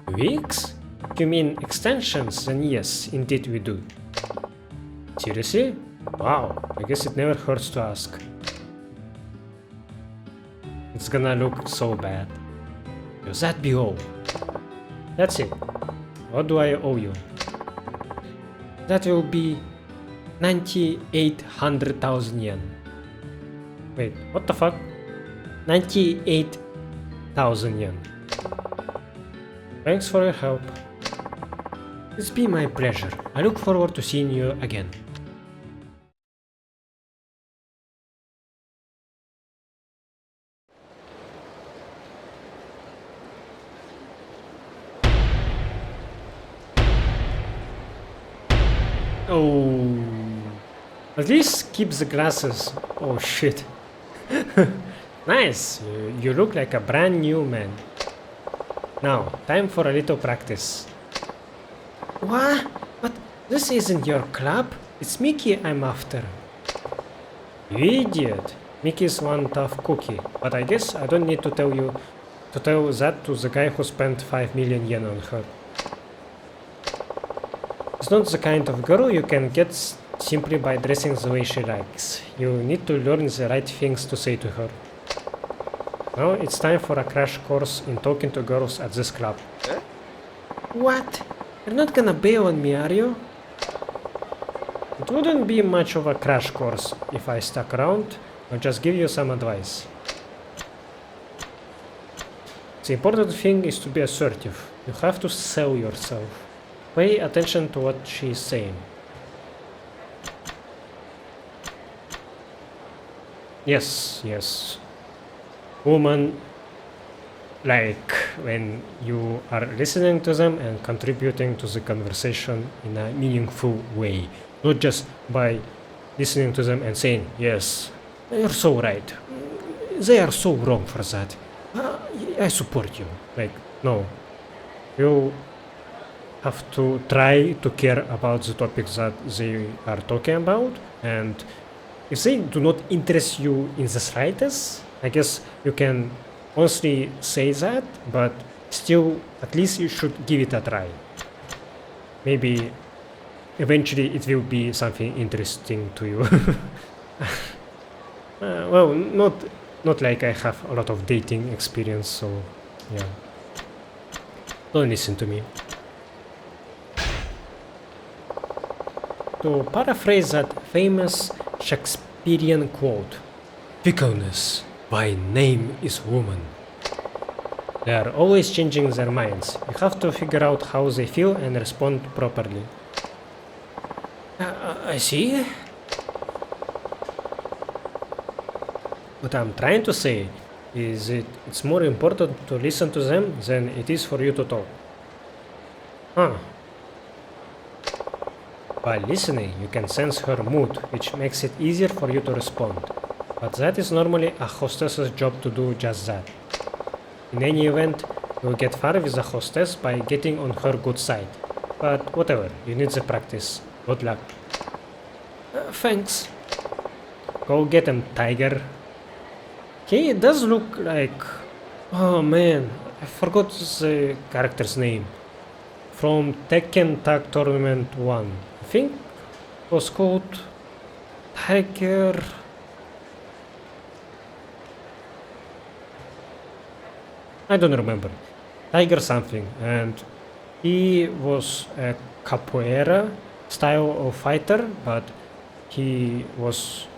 Wigs? You mean extensions? Then yes, indeed we do. Seriously? Wow, I guess it never hurts to ask. It's gonna look so bad. Will that be all? That's it. What do I owe you? That will be 9800,000 yen. Wait, what the fuck? 98,000 yen. Thanks for your help. It's been my pleasure. I look forward to seeing you again. Oh, at least keep the glasses. Oh shit. Nice, you look like a brand new man. Now, time for a little practice. What? But this isn't your club. It's Mickey I'm after. You idiot. Mickey's one tough cookie, but I guess I don't need to tell that to the guy who spent 5 million yen on her. It's not the kind of girl you can get simply by dressing the way she likes. You need to learn the right things to say to her. Now it's time for a crash course in talking to girls at this club. What? You're not gonna bail on me, are you? It wouldn't be much of a crash course if I stuck around. I'll just give you some advice. The important thing is to be assertive. You have to sell yourself. Pay attention to what she's saying. Yes, yes. Woman, like when you are listening to them and contributing to the conversation in a meaningful way. Not just by listening to them and saying, yes, you're so right. They are so wrong for that. I support you. Like, no. You have to try to care about the topics that they are talking about, and if they do not interest you in the slightest, I guess you can honestly say that, but still, at least you should give it a try. Maybe eventually it will be something interesting to you. Well, not like I have a lot of dating experience, so yeah. Don't listen to me. To paraphrase that famous Shakespearean quote, "Fickleness by name is woman." They are always changing their minds. You have to figure out how they feel and respond properly. I see. What I'm trying to say is it's more important to listen to them than it is for you to talk. Huh. By listening, you can sense her mood, which makes it easier for you to respond. But that is normally a hostess's job to do just that. In any event, you'll get far with the hostess by getting on her good side. But whatever, you need the practice. Good luck. Thanks. Go get him, tiger. He does look like... Oh man, I forgot the character's name. From Tekken Tag Tournament 1. I think it was called Tiger... I don't remember. Tiger something. And he was a capoeira style of fighter, but he was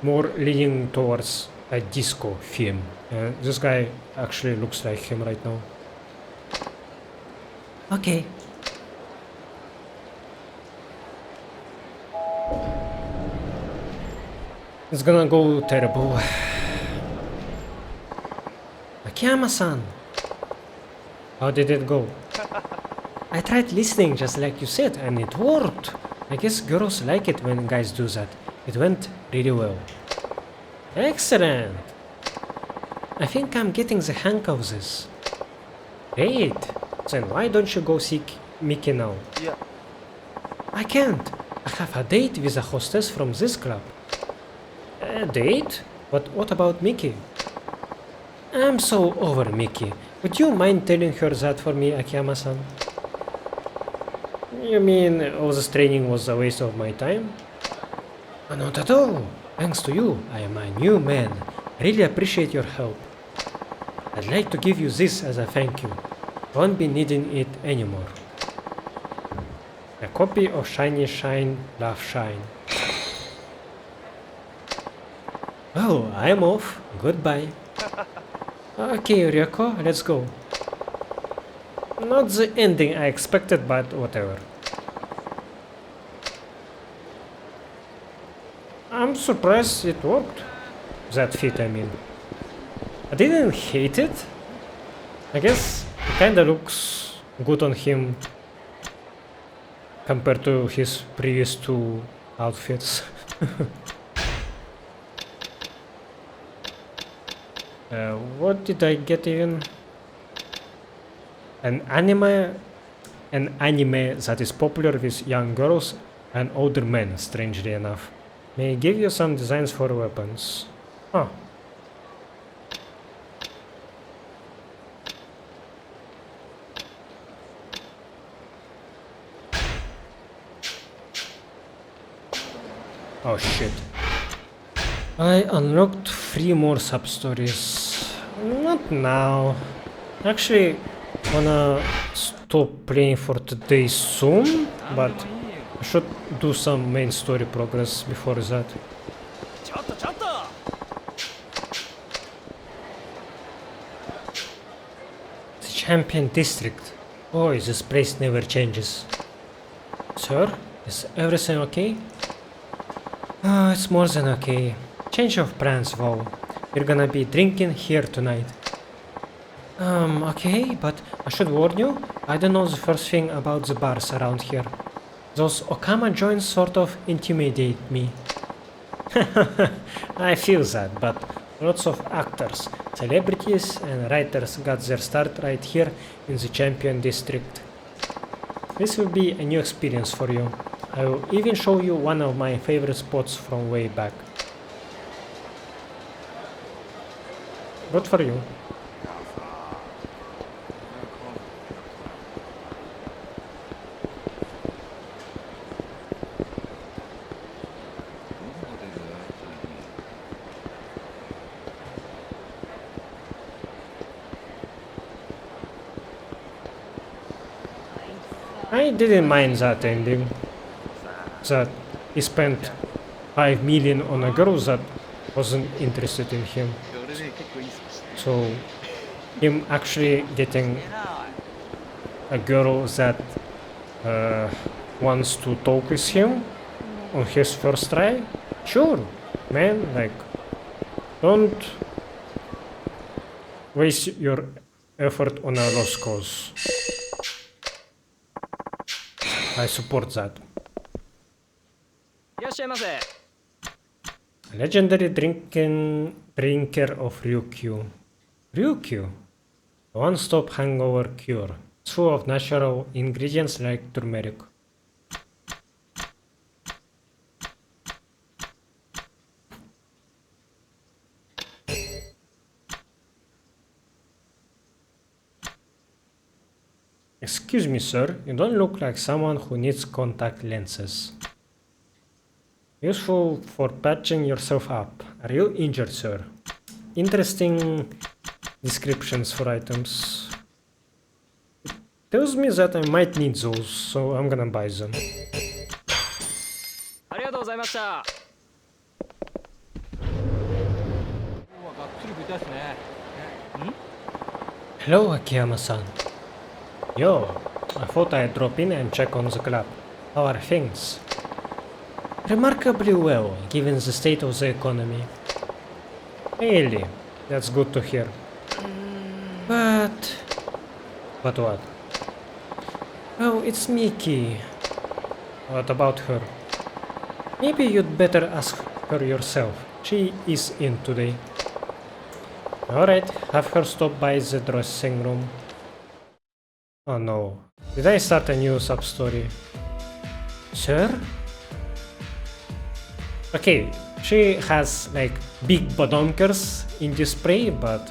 more leaning towards a disco theme. And this guy actually looks like him right now. Okay. It's gonna go terrible. Akiyama-san! How did it go? I tried listening just like you said and it worked. I guess girls like it when guys do that. It went really well. Excellent! I think I'm getting the hang of this. Great! Then why don't you go see Mickey now? Yeah. I can't. I have a date with a hostess from this club. A date? But what about Mickey? I'm so over Mickey. Would you mind telling her that for me, Akiyama-san? You mean all this training was a waste of my time? Not at all. Thanks to you, I am a new man. I really appreciate your help. I'd like to give you this as a thank you. I won't be needing it anymore. A copy of Shiny Shine, Love Shine. Oh, I'm off. Goodbye. Okay, Ryoko, let's go. Not the ending I expected, but whatever. I'm surprised it worked. That fit, I mean. I didn't hate it. I guess it kinda looks good on him compared to his previous two outfits. What did I get even? An anime that is popular with young girls and older men, strangely enough. May I give you some designs for weapons. Huh. Oh shit. I unlocked 3 more sub-stories. Not now. Actually, wanna stop playing for today soon, but I should do some main story progress before that. The Champion District. Boy, this place never changes. Sir, is everything okay? Oh, it's more than okay. Change of plans, though. We're gonna be drinking here tonight. Okay, but I should warn you, I don't know the first thing about the bars around here. Those Okama joints sort of intimidate me. I feel that, but lots of actors, celebrities and writers got their start right here in the Champion District. This will be a new experience for you. I will even show you one of my favorite spots from way back. Good for you. I didn't mind that ending. That he spent 5 million on a girl that wasn't interested in him. So him actually getting a girl that wants to talk with him on his first try? Sure, man, like, don't waste your effort on a lost cause. I support that. A legendary drinker of Ryukyu. Ryukyu? A one-stop hangover cure. It's full of natural ingredients like turmeric. Excuse me, sir, you don't look like someone who needs contact lenses. Useful for patching yourself up. Are you injured, sir? Interesting descriptions for items. It tells me that I might need those, so I'm gonna buy them. ありがとうございました。今日はがっつり食いたいですね。Hello, Akiyama-san. Yo, I thought I'd drop in and check on the club. How are things? Remarkably well, given the state of the economy. Really? That's good to hear. But what? Oh, it's Miki. What about her? Maybe you'd better ask her yourself. She is in today. Alright, have her stop by the dressing room. Oh no. Did I start a new sub-story? Sir? Okay, she has like big badonkers in display, but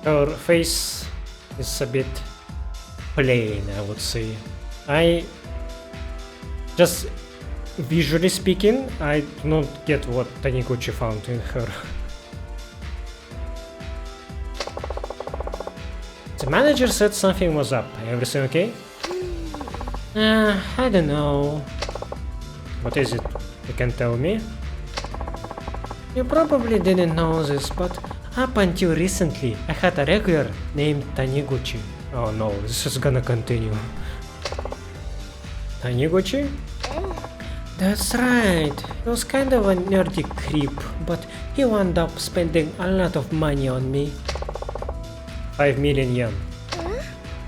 her face is a bit plain, I would say. Just visually speaking, I do not get what Taniguchi found in her. The manager said something was up. Everything okay? I don't know. What is it? You can tell me? You probably didn't know this, but up until recently, I had a regular named Taniguchi. Oh no, this is gonna continue. Taniguchi? That's right. He was kind of a nerdy creep, but he wound up spending a lot of money on me. 5 million yen.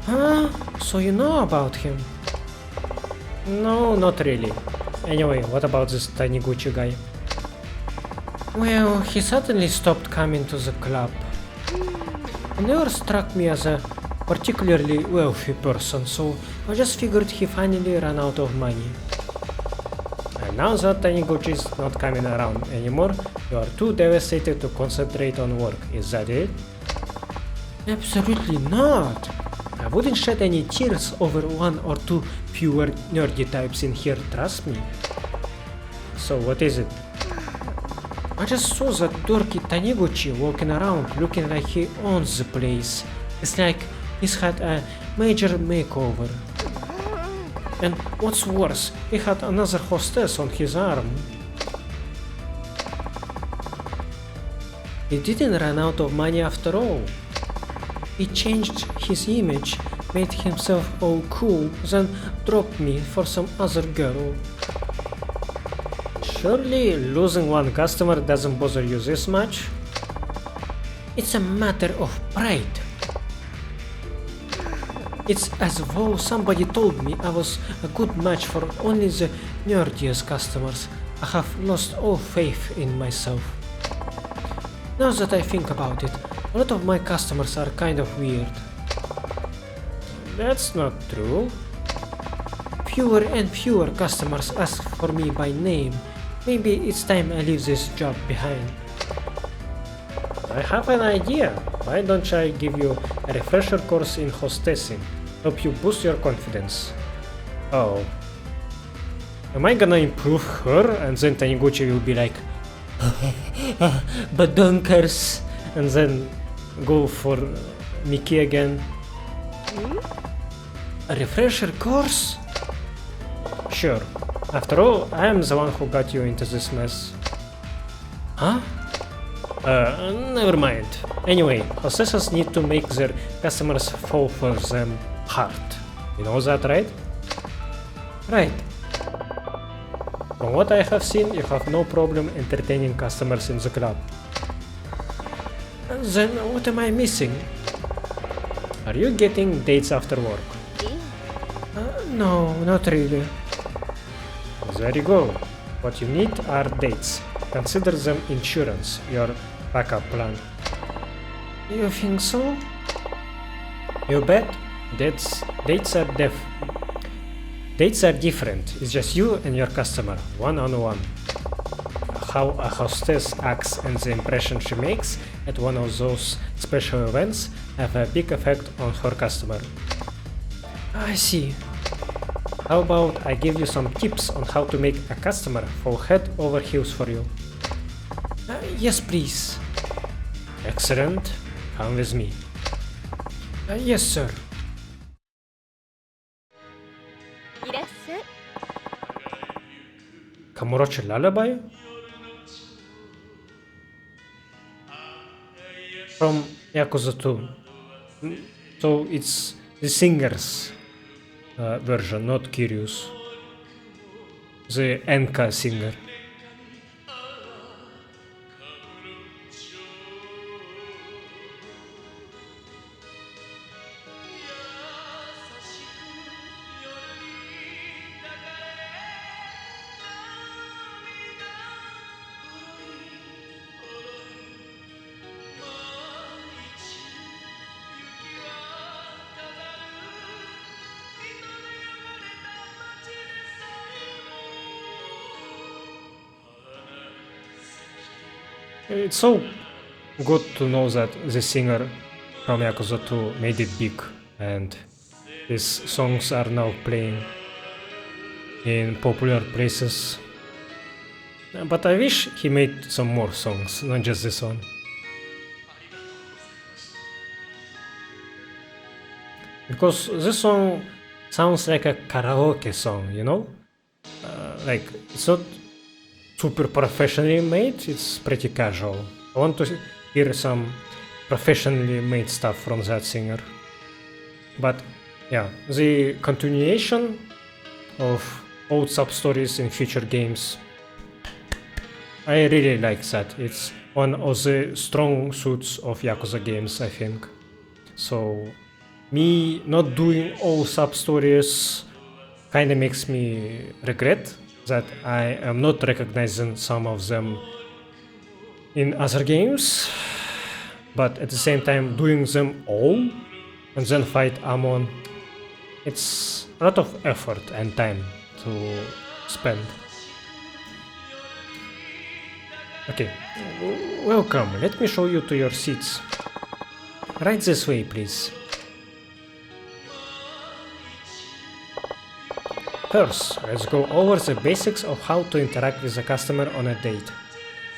Huh? So you know about him? No, not really. Anyway, what about this Taniguchi guy? Well, he suddenly stopped coming to the club. He never struck me as a particularly wealthy person, so I just figured he finally ran out of money. And now that Taniguchi is not coming around anymore, you are too devastated to concentrate on work, is that it? Absolutely not! I wouldn't shed any tears over one or two fewer nerdy types in here, trust me. So what is it? I just saw that dorky Taniguchi walking around looking like he owns the place. It's like he's had a major makeover. And what's worse, he had another hostess on his arm. He didn't run out of money after all. He changed his image, made himself all cool, then dropped me for some other girl. Surely losing one customer doesn't bother you this much? It's a matter of pride. It's as though somebody told me I was a good match for only the nerdiest customers. I have lost all faith in myself. Now that I think about it, a lot of my customers are kind of weird. That's not true. Fewer and fewer customers ask for me by name. Maybe it's time I leave this job behind. I have an idea. Why don't I give you a refresher course in hostessing? Help you boost your confidence. Oh. Am I gonna improve her and then Taniguchi will be like badonkers and then go for Miki again? A refresher course? Sure. After all, I am the one who got you into this mess. Huh? Never mind. Anyway, hostesses need to make their customers fall for them hard. You know that, right? Right. From what I have seen, you have no problem entertaining customers in the club. Then what am I missing? Are you getting dates after work? No, not really. There you go. What you need are dates. Consider them insurance, your backup plan. You think so? You bet. Dates are different. It's just you and your customer, one-on-one. How a hostess acts and the impression she makes, at one of those special events have a big effect on her customer. I see. How about I give you some tips on how to make a customer fall head over heels for you? Yes, please. Excellent. Come with me. Yes, sir. いらっしゃい。 Kamurochi Lullaby? From Yakuza 2. So it's the singer's version, not Kiryu's. The Enka singer. It's so good to know that the singer from Yakuza 2 made it big and his songs are now playing in popular places. But I wish he made some more songs, not just this one. Because this song sounds like a karaoke song, you know? Like, it's not super professionally made, it's pretty casual. I want to hear some professionally made stuff from that singer. But yeah, the continuation of old sub-stories in future games, I really like that. It's one of the strong suits of Yakuza games, I think. So me not doing all sub-stories kinda makes me regret that I am not recognizing some of them in other games, but at the same time doing them all and then fight Amon, it's a lot of effort and time to spend. Okay, welcome, let me show you to your seats. Right this way, please. First, let's go over the basics of how to interact with the customer on a date.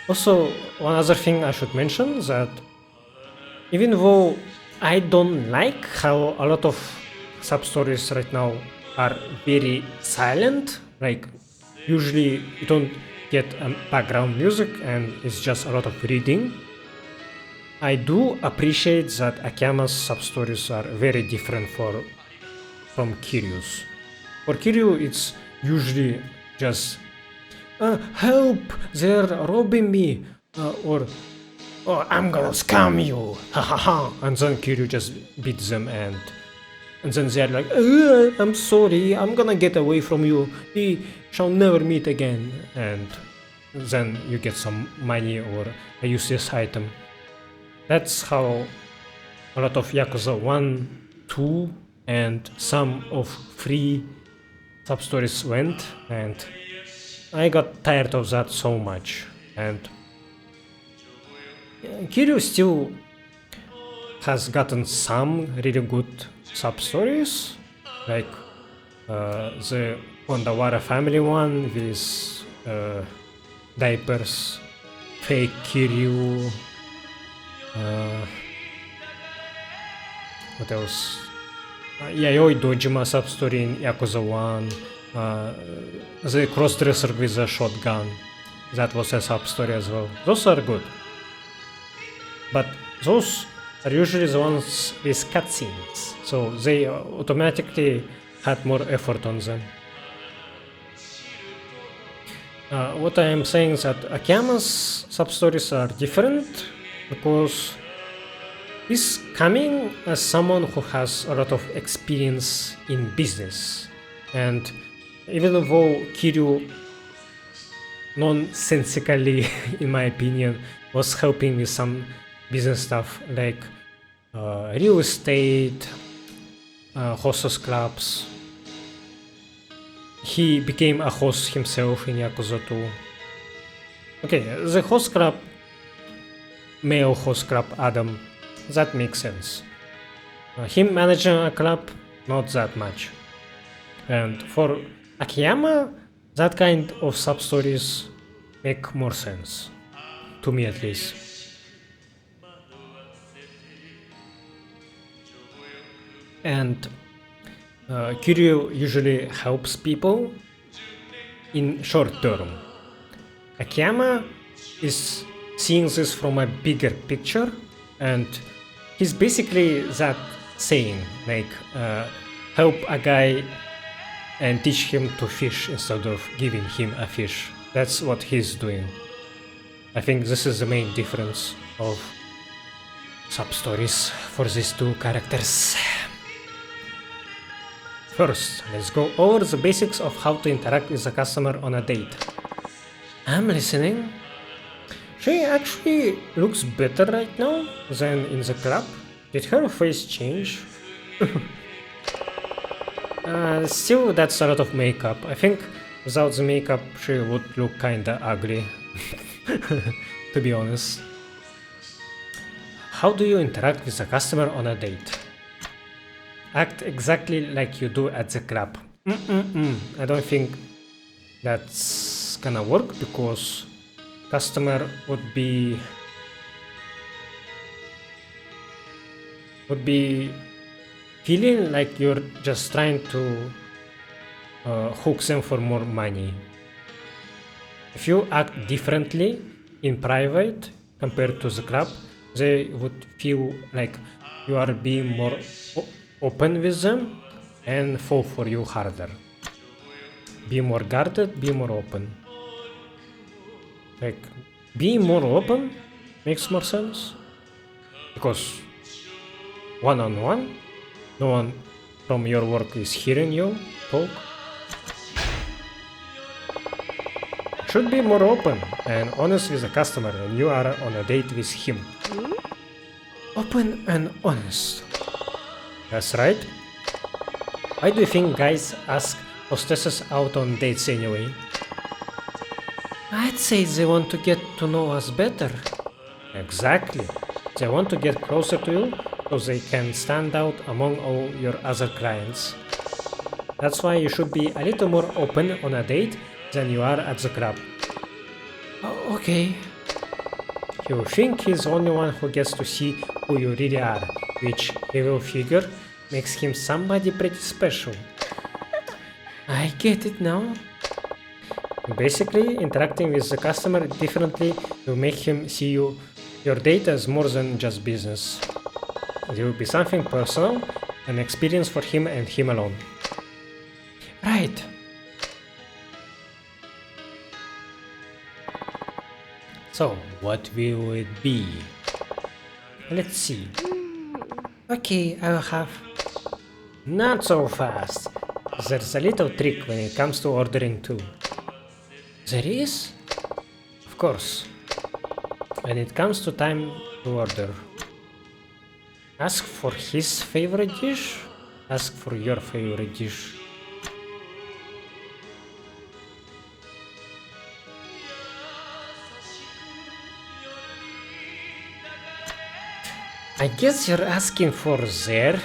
Also, one other thing I should mention that even though I don't like how a lot of sub-stories right now are very silent, like usually you don't get background music and it's just a lot of reading, I do appreciate that Akiyama's sub-stories are very different from Kiryu's. For Kiryu, it's usually just help, they're robbing me, or oh, I'm gonna scam you, ha ha ha, and then Kiryu just beats them and then they're like, I'm sorry, I'm gonna get away from you, we shall never meet again, and then you get some money or a useless item. That's how a lot of Yakuza 1, 2, and some of 3 sub-stories went, and I got tired of that so much. And Kiryu still has gotten some really good sub-stories, like the Ondawara family one with diapers, fake Kiryu, what else? Yayoi Dojima sub-story in Yakuza 1, the crossdresser with a shotgun, that was a sub-story as well. Those are good. But those are usually the ones with cutscenes, so they automatically had more effort on them. What I am saying is that Akiyama's sub-stories are different because he's coming as someone who has a lot of experience in business, and even though Kiryu nonsensically, in my opinion, was helping with some business stuff like real estate, hostess clubs, he became a host himself in Yakuza 2. Okay, the host club male host club Adam, that makes sense. Him managing a club, not that much. And for Akiyama, that kind of sub-stories make more sense. To me at least. And Kiryu usually helps people in short term. Akiyama is seeing this from a bigger picture, and he's basically that saying, like, help a guy and teach him to fish instead of giving him a fish. That's what he's doing. I think this is the main difference of sub-stories for these two characters. First, let's go over the basics of how to interact with a customer on a date. I'm listening. She actually looks better right now than in the club. Did her face change? Still, that's a lot of makeup. I think without the makeup, she would look kinda ugly. To be honest. How do you interact with a customer on a date? Act exactly like you do at the club. I don't think that's gonna work because customer would be feeling like you're just trying to hook them for more money. If you act differently in private compared to the club, they would feel like you are being more open with them and fall for you harder. Be more guarded, be more open. Like, being more open makes more sense because one-on-one, no one from your work is hearing you talk. Should be more open and honest with the customer when you are on a date with him. Open and honest. That's right. Why do you think guys ask hostesses out on dates anyway? I'd say they want to get to know us better. Exactly. They want to get closer to you so they can stand out among all your other clients. That's why you should be a little more open on a date than you are at the club. Oh, okay. You think he's the only one who gets to see who you really are, which he will figure makes him somebody pretty special. I get it now. Basically, interacting with the customer differently will make him see your date as more than just business. It will be something personal, an experience for him and him alone. Right. So, what will it be? Let's see. Okay, I'll have... Not so fast. There's a little trick when it comes to ordering too. There is? Of course. When it comes to time to order. Ask for his favorite dish. Ask for your favorite dish. I guess you're asking for their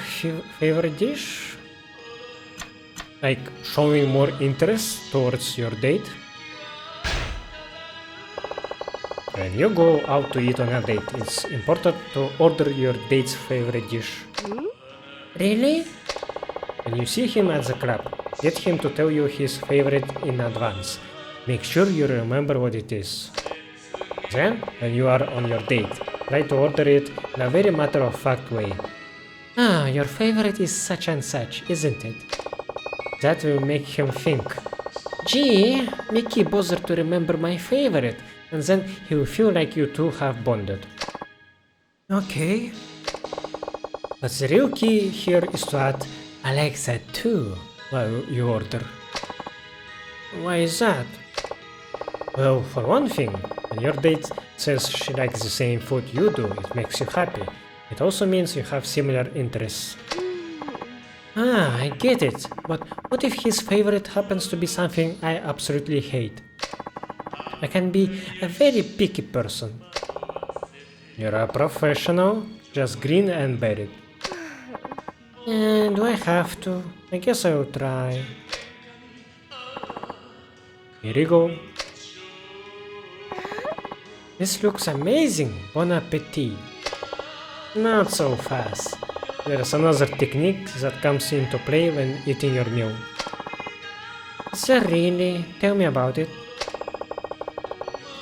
favorite dish? Like showing more interest towards your date? When you go out to eat on a date, it's important to order your date's favorite dish. Really? When you see him at the club, get him to tell you his favorite in advance. Make sure you remember what it is. Then, when you are on your date, try to order it in a very matter-of-fact way. Ah, your favorite is such and such, isn't it? That will make him think, gee, Mickey bothered to remember my favorite, and then he will feel like you two have bonded. Okay. But the real key here is to add, I like that too, while you order. Why is that? Well, for one thing, when your date says she likes the same food you do, it makes you happy. It also means you have similar interests. Ah, I get it. But what if his favorite happens to be something I absolutely hate? I can be a very picky person. You're a professional. Just grin and bear it. Do I have to? I guess I will try. Here you go. This looks amazing. Bon appetit. Not so fast. There's another technique that comes into play when eating your meal. Is there really? Tell me about it.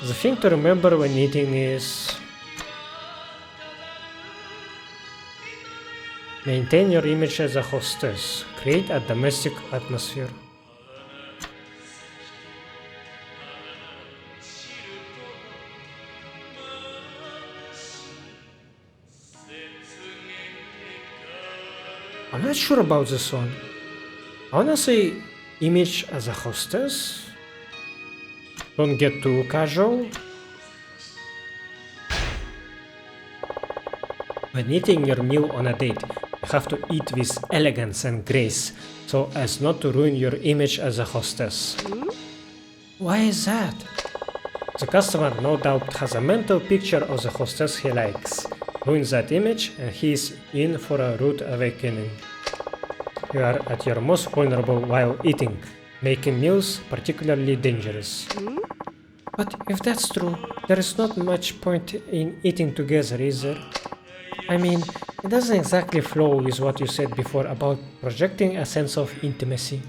The thing to remember when eating is maintain your image as a hostess. Create a domestic atmosphere. I'm not sure about this one. I wanna say image as a hostess. Don't get too casual. When eating your meal on a date, you have to eat with elegance and grace, so as not to ruin your image as a hostess. Why is that? The customer no doubt has a mental picture of the hostess he likes. Ruins that image and he is in for a rude awakening. You are at your most vulnerable while eating, making meals particularly dangerous. But if that's true, there is not much point in eating together, is there? I mean, it doesn't exactly flow with what you said before about projecting a sense of intimacy.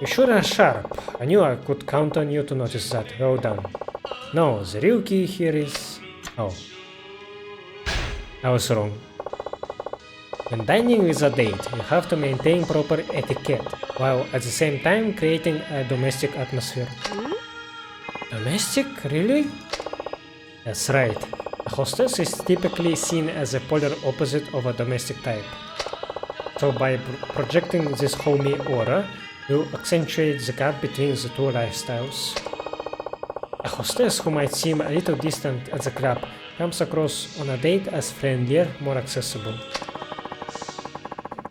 You sure are sharp. I knew I could count on you to notice that. Well done. No, the real key here is... Oh. I was wrong. When dining with a date, you have to maintain proper etiquette, while at the same time creating a domestic atmosphere. Domestic? Really? That's right. A hostess is typically seen as a polar opposite of a domestic type. So by projecting this homey aura, you accentuate the gap between the two lifestyles. A hostess who might seem a little distant at the club comes across on a date as friendlier, more accessible.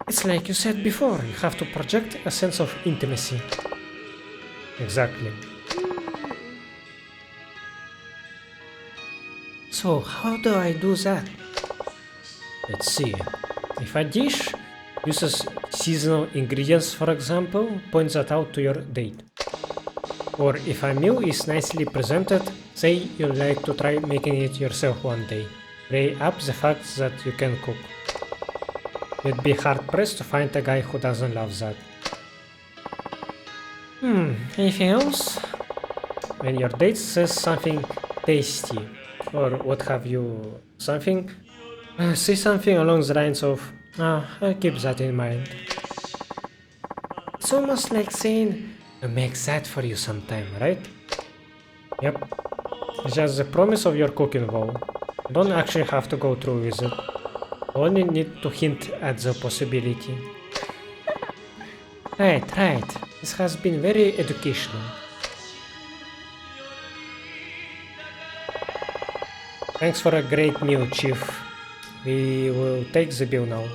It's like you said before, you have to project a sense of intimacy. Exactly. So how do I do that? Let's see. If a dish uses seasonal ingredients, for example, point that out to your date. Or if a meal is nicely presented, say you'd like to try making it yourself one day. Play up the fact that you can cook. You'd be hard pressed to find a guy who doesn't love that. Anything else? When your date says something tasty, or what have you, say something along the lines of, I'll keep that in mind. It's almost like saying, I'll make that for you sometime, right? Yep. It's just the promise of your cooking though. You don't actually have to go through with it. You only need to hint at the possibility. Right. This has been very educational. Thanks for a great meal, Chief. We will take the bill now.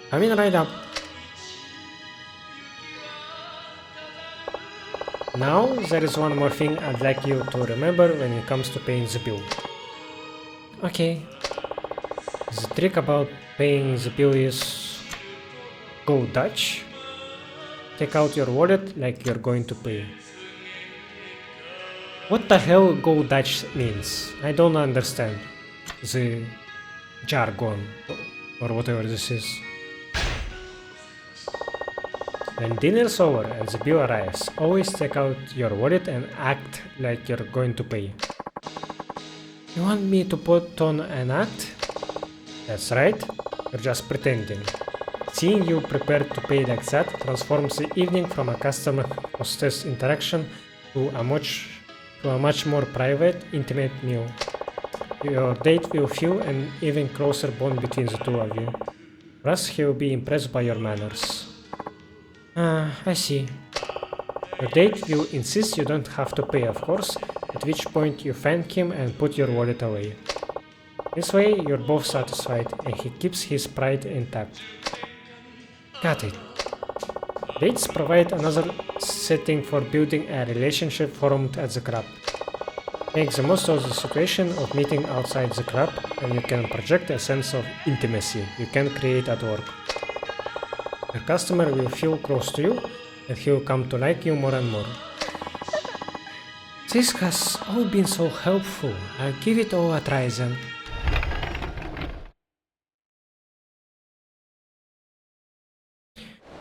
Coming right up. Now, there is one more thing I'd like you to remember when it comes to paying the bill. Okay. The trick about paying the bill is go Dutch. Take out your wallet like you're going to pay. What the hell go Dutch means? I don't understand the jargon or whatever this is. When dinner's over and the bill arrives, always take out your wallet and act like you're going to pay. You want me to put on an act? That's right, you're just pretending. Seeing you prepared to pay like that transforms the evening from a customer-hostess interaction to a much more private, intimate meal. Your date will feel an even closer bond between the two of you. Plus, he will be impressed by your manners. I see. Your date will insist you don't have to pay, of course, at which point you thank him and put your wallet away. This way, you're both satisfied and he keeps his pride intact. Got it. Dates provide another setting for building a relationship formed at the club. Make the most of the situation of meeting outside the club, and you can project a sense of intimacy you can create at work. The customer will feel close to you, and he will come to like you more and more. This has all been so helpful. I'll give it all a try then.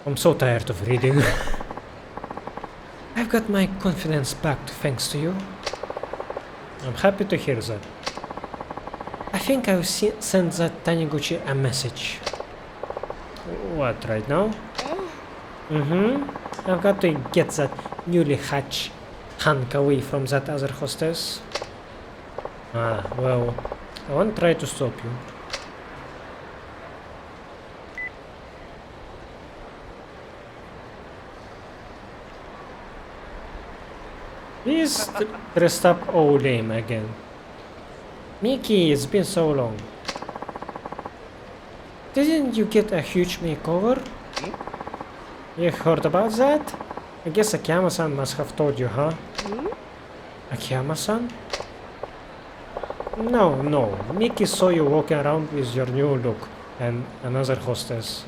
I'm so tired of reading. I've got my confidence back thanks to you. I'm happy to hear that. I think I'll send that Taniguchi a message. What, right now? I've got to get that newly hatched Hank away from that other hostess. Well, I won't try to stop you. He's dressed up all lame again. Mickey, it's been so long. Didn't you get a huge makeover? You heard about that? I guess Akiyama-san must have told you, huh? Akiyama-san? No. Mickey saw you walking around with your new look and another hostess.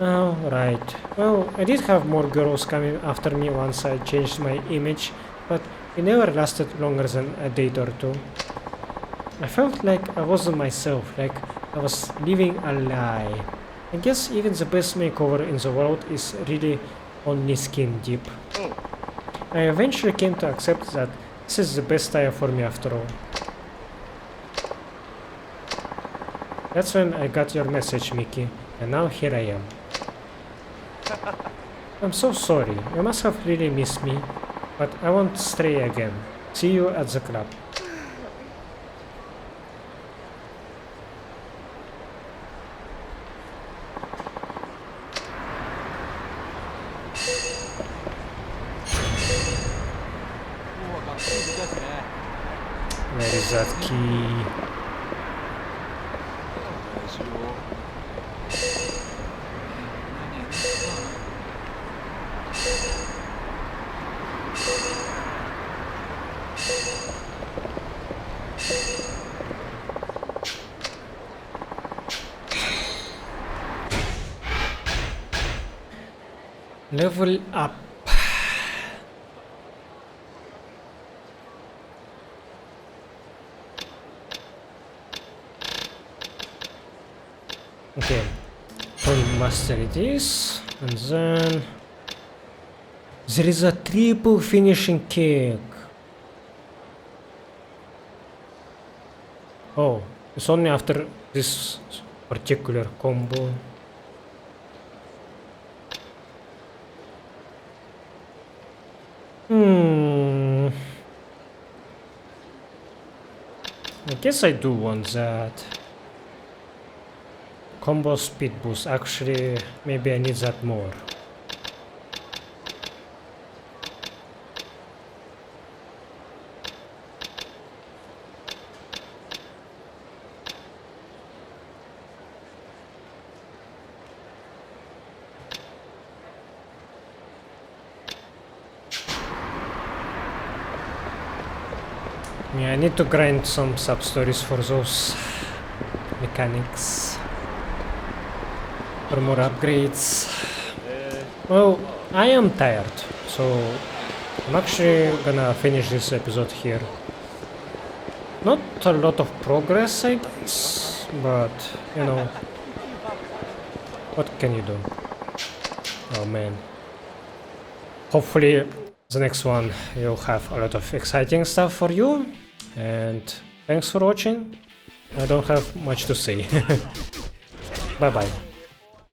Oh, right. Well, I did have more girls coming after me once I changed my image, but it never lasted longer than a date or two. I felt like I wasn't myself, like I was living a lie. I guess even the best makeover in the world is really only skin deep. I eventually came to accept that this is the best style for me after all. That's when I got your message, Mickey, and now here I am. I'm so sorry, you must have really missed me, but I won't stray again. See you at the club. Where is that key? Level up. Okay, we'll master this, and then there is a triple finishing kick. Oh, it's only after this particular combo. I guess I do want that. Combo speed boost. Actually, maybe I need that more. Yeah, I need to grind some sub-stories for those mechanics. For more upgrades. Well, I am tired, so I'm actually gonna finish this episode here. Not a lot of progress, I guess, but you know, what can you do? Oh man. Hopefully the next one will have a lot of exciting stuff for you, and thanks for watching. I don't have much to say. Bye bye.